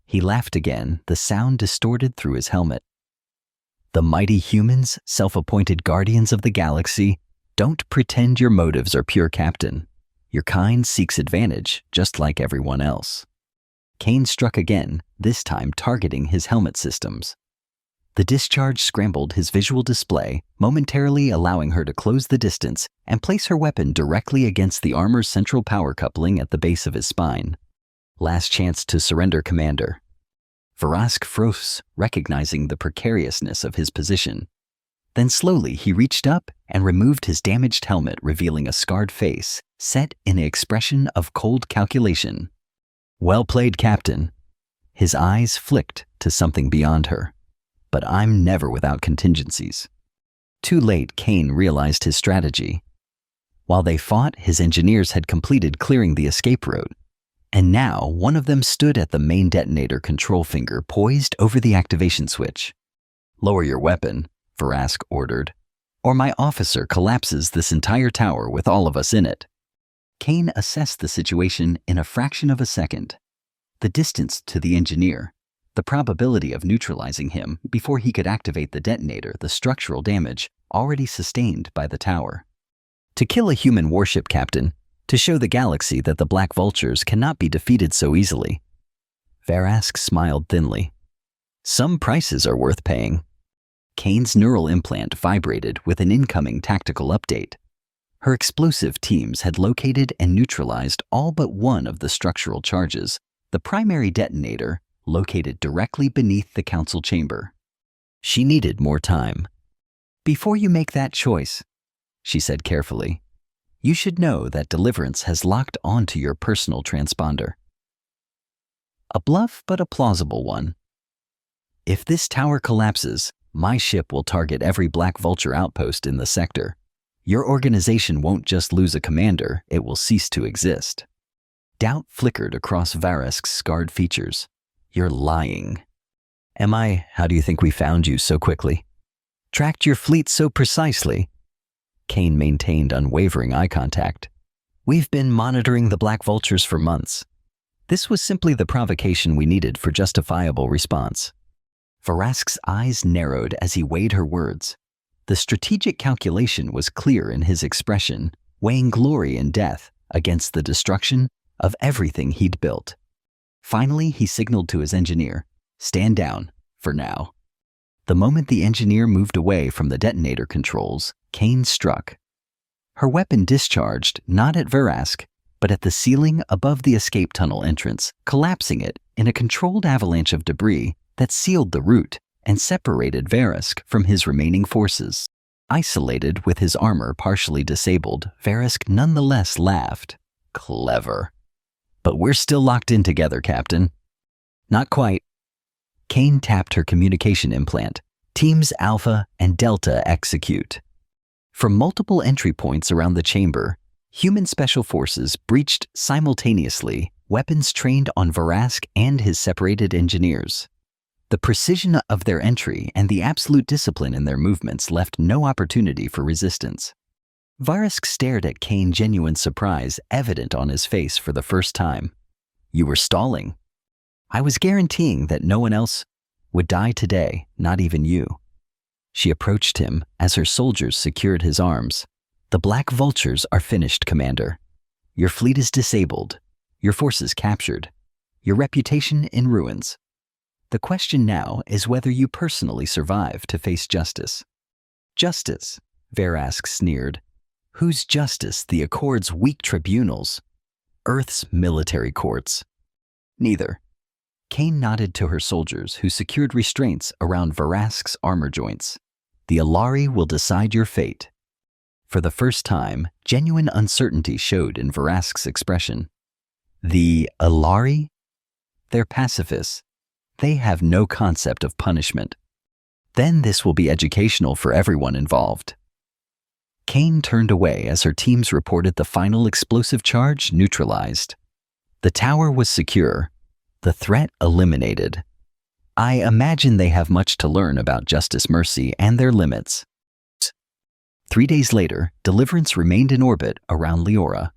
He laughed again, the sound distorted through his helmet. The mighty humans, self-appointed guardians of the galaxy, don't pretend your motives are pure, Captain. Your kind seeks advantage, just like everyone else. Kane struck again, this time targeting his helmet systems. The discharge scrambled his visual display, momentarily allowing her to close the distance and place her weapon directly against the armor's central power coupling at the base of his spine. Last chance to surrender, Commander. Varask froze, recognizing the precariousness of his position. Then slowly he reached up and removed his damaged helmet, revealing a scarred face, set in an expression of cold calculation. Well played, Captain. His eyes flicked to something beyond her. But I'm never without contingencies. Too late, Kane realized his strategy. While they fought, his engineers had completed clearing the escape route. And now, one of them stood at the main detonator control finger, poised over the activation switch. Lower your weapon, Varask ordered, or my officer collapses this entire tower with all of us in it. Kane assessed the situation in a fraction of a second. The distance to the engineer, the probability of neutralizing him before he could activate the detonator, the structural damage already sustained by the tower. To kill a human warship, Captain, to show the galaxy that the Black Vultures cannot be defeated so easily. Varask smiled thinly. Some prices are worth paying. Kane's neural implant vibrated with an incoming tactical update. Her explosive teams had located and neutralized all but one of the structural charges, the primary detonator located directly beneath the council chamber. She needed more time. Before you make that choice, she said carefully, you should know that Deliverance has locked onto your personal transponder. A bluff, but a plausible one. If this tower collapses, my ship will target every Black Vulture outpost in the sector. Your organization won't just lose a commander, it will cease to exist. Doubt flickered across Varesk's scarred features. You're lying. Am I? How do you think we found you so quickly? Tracked your fleet so precisely? Kane maintained unwavering eye contact. We've been monitoring the Black Vultures for months. This was simply the provocation we needed for justifiable response. Varask's eyes narrowed as he weighed her words. The strategic calculation was clear in his expression, weighing glory in death against the destruction of everything he'd built. Finally, he signaled to his engineer, "Stand down, for now." The moment the engineer moved away from the detonator controls, Kane struck. Her weapon discharged not at Varask, but at the ceiling above the escape tunnel entrance, collapsing it in a controlled avalanche of debris that sealed the route and separated Varask from his remaining forces. Isolated with his armor partially disabled, Varask nonetheless laughed. Clever. But we're still locked in together, Captain. Not quite. Kane tapped her communication implant. Teams Alpha and Delta execute. From multiple entry points around the chamber, human special forces breached simultaneously, weapons trained on Varask and his separated engineers. The precision of their entry and the absolute discipline in their movements left no opportunity for resistance. Varask stared at Kane, genuine surprise evident on his face for the first time. You were stalling. I was guaranteeing that no one else would die today, not even you. She approached him as her soldiers secured his arms. The Black Vultures are finished, Commander. Your fleet is disabled, your forces captured, your reputation in ruins. The question now is whether you personally survive to face justice. Justice, Varask sneered. Whose justice? The Accord's weak tribunals? Earth's military courts? Neither. Kane nodded to her soldiers, who secured restraints around Varask's armor joints. The Alari will decide your fate. For the first time, genuine uncertainty showed in Varask's expression. The Alari? They're pacifists. They have no concept of punishment. Then this will be educational for everyone involved. Kane turned away as her teams reported the final explosive charge neutralized. The tower was secure, the threat eliminated. I imagine they have much to learn about justice, mercy, and their limits. 3 days later, Deliverance remained in orbit around Leora.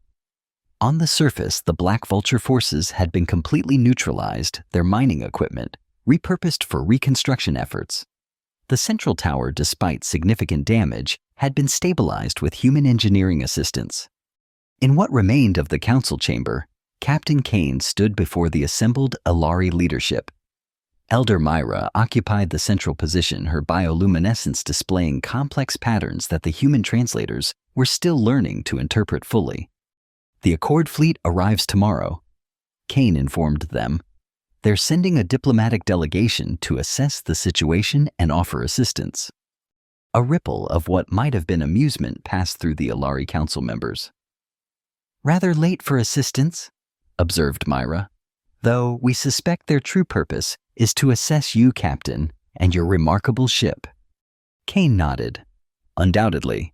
On the surface, the Black Vulture forces had been completely neutralized, their mining equipment repurposed for reconstruction efforts. The central tower, despite significant damage, had been stabilized with human engineering assistance. In what remained of the council chamber, Captain Kane stood before the assembled Alari leadership. Elder Myra occupied the central position, her bioluminescence displaying complex patterns that the human translators were still learning to interpret fully. The Accord fleet arrives tomorrow, Kane informed them. They're sending a diplomatic delegation to assess the situation and offer assistance. A ripple of what might have been amusement passed through the Alari council members. Rather late for assistance, observed Myra, though we suspect their true purpose is to assess you, Captain, and your remarkable ship. Kane nodded. Undoubtedly,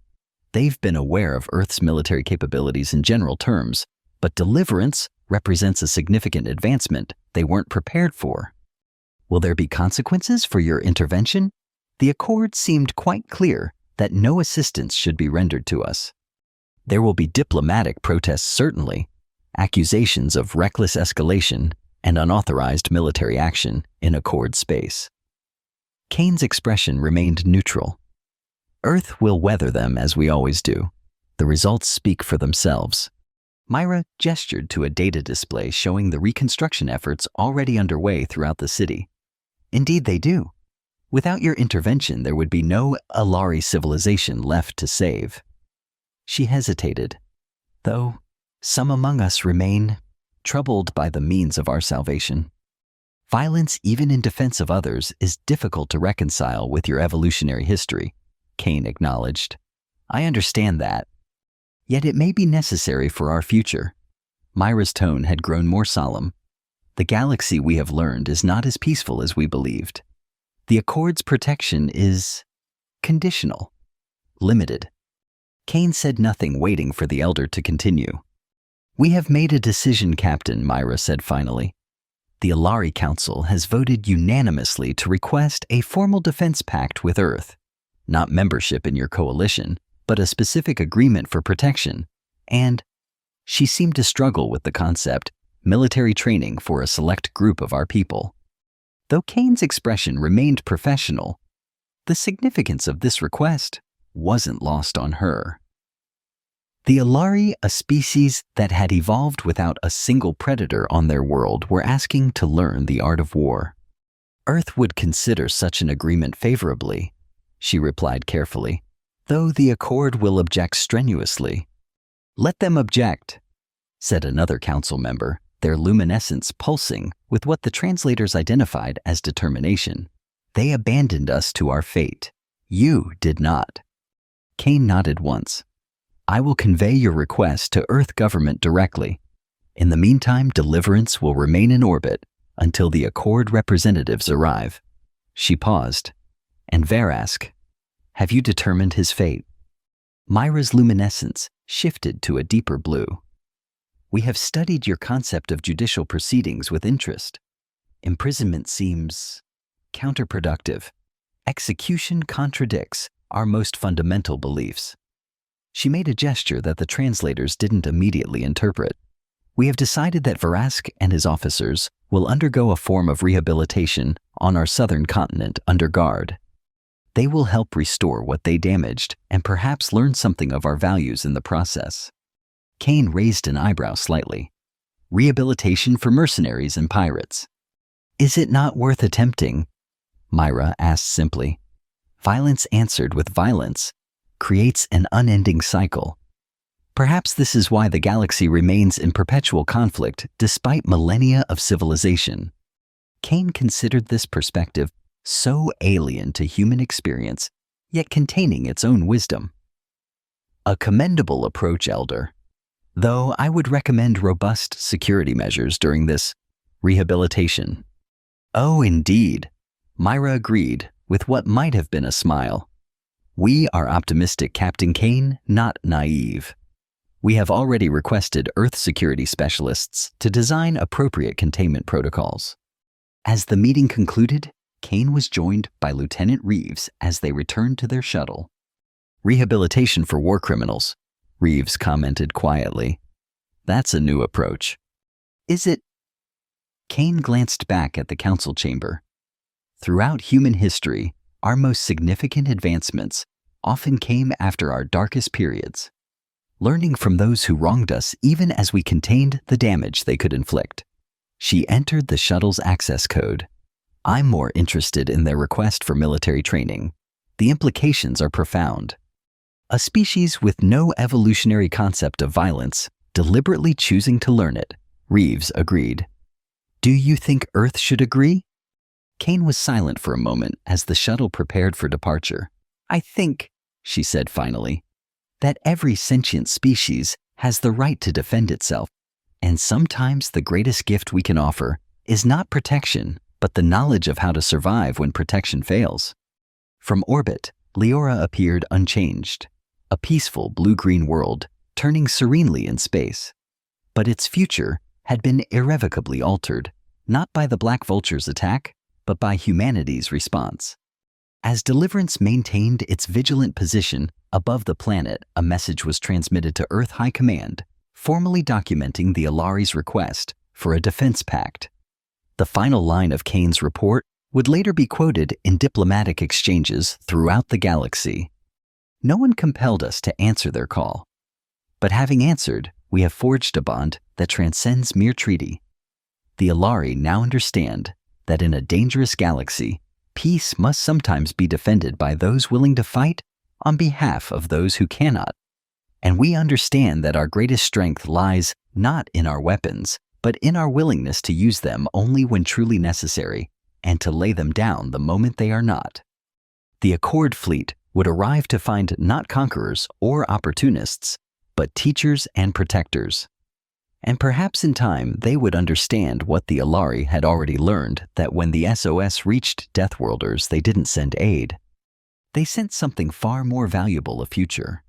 they've been aware of Earth's military capabilities in general terms, but Deliverance represents a significant advancement they weren't prepared for. Will there be consequences for your intervention? The Accord seemed quite clear that no assistance should be rendered to us. There will be diplomatic protests, certainly, accusations of reckless escalation and unauthorized military action in Accord space. Kane's expression remained neutral. Earth will weather them as we always do. The results speak for themselves. Myra gestured to a data display showing the reconstruction efforts already underway throughout the city. Indeed they do. Without your intervention, there would be no Alari civilization left to save. She hesitated, though some among us remain troubled by the means of our salvation. Violence, even in defense of others, is difficult to reconcile with your evolutionary history. Kane acknowledged. I understand that. Yet it may be necessary for our future. Myra's tone had grown more solemn. The galaxy, we have learned, is not as peaceful as we believed. The Accord's protection is conditional, limited. Kane said nothing, waiting for the elder to continue. We have made a decision, Captain, Myra said finally. The Alari Council has voted unanimously to request a formal defense pact with Earth. Not membership in your coalition, but a specific agreement for protection. And she seemed to struggle with the concept, military training for a select group of our people. Though Kane's expression remained professional, the significance of this request wasn't lost on her. The Alari, a species that had evolved without a single predator on their world, were asking to learn the art of war. Earth would consider such an agreement favorably, she replied carefully, though the Accord will object strenuously. Let them object, said another council member, their luminescence pulsing with what the translators identified as determination. They abandoned us to our fate. You did not. Kane nodded once. I will convey your request to Earth government directly. In the meantime, deliverance will remain in orbit until the Accord representatives arrive. She paused. And Verask, have you determined his fate? Myra's luminescence shifted to a deeper blue. We have studied your concept of judicial proceedings with interest. Imprisonment seems counterproductive. Execution contradicts our most fundamental beliefs. She made a gesture that the translators didn't immediately interpret. We have decided that Verask and his officers will undergo a form of rehabilitation on our southern continent under guard. They will help restore what they damaged and perhaps learn something of our values in the process. Kane raised an eyebrow slightly. Rehabilitation for mercenaries and pirates. Is it not worth attempting? Myra asked simply. Violence answered with violence creates an unending cycle. Perhaps this is why the galaxy remains in perpetual conflict despite millennia of civilization. Kane considered this perspective so alien to human experience, yet containing its own wisdom. A commendable approach, Elder. Though I would recommend robust security measures during this rehabilitation. Oh, indeed, Myra agreed with what might have been a smile. We are optimistic, Captain Kane, not naive. We have already requested Earth security specialists to design appropriate containment protocols. As the meeting concluded, Kane was joined by Lieutenant Reeves as they returned to their shuttle. Rehabilitation for war criminals, Reeves commented quietly. That's a new approach. Is it? Kane glanced back at the council chamber. Throughout human history, our most significant advancements often came after our darkest periods, learning from those who wronged us even as we contained the damage they could inflict. She entered the shuttle's access code. I'm more interested in their request for military training. The implications are profound. A species with no evolutionary concept of violence, deliberately choosing to learn it, Reeves agreed. Do you think Earth should agree? Kane was silent for a moment as the shuttle prepared for departure. I think, she said finally, that every sentient species has the right to defend itself, and sometimes the greatest gift we can offer is not protection, but the knowledge of how to survive when protection fails. From orbit, Leora appeared unchanged, a peaceful blue-green world turning serenely in space. But its future had been irrevocably altered, not by the Black Vulture's attack, but by humanity's response. As Deliverance maintained its vigilant position above the planet, a message was transmitted to Earth High Command, formally documenting the Alari's request for a defense pact. The final line of Kane's report would later be quoted in diplomatic exchanges throughout the galaxy. No one compelled us to answer their call. But having answered, we have forged a bond that transcends mere treaty. The Alari now understand that in a dangerous galaxy, peace must sometimes be defended by those willing to fight on behalf of those who cannot. And we understand that our greatest strength lies not in our weapons, but in our willingness to use them only when truly necessary, and to lay them down the moment they are not. The Accord fleet would arrive to find not conquerors or opportunists, but teachers and protectors. And perhaps in time they would understand what the Alari had already learned, that when the SOS reached Deathworlders, they didn't send aid. They sent something far more valuable, a future.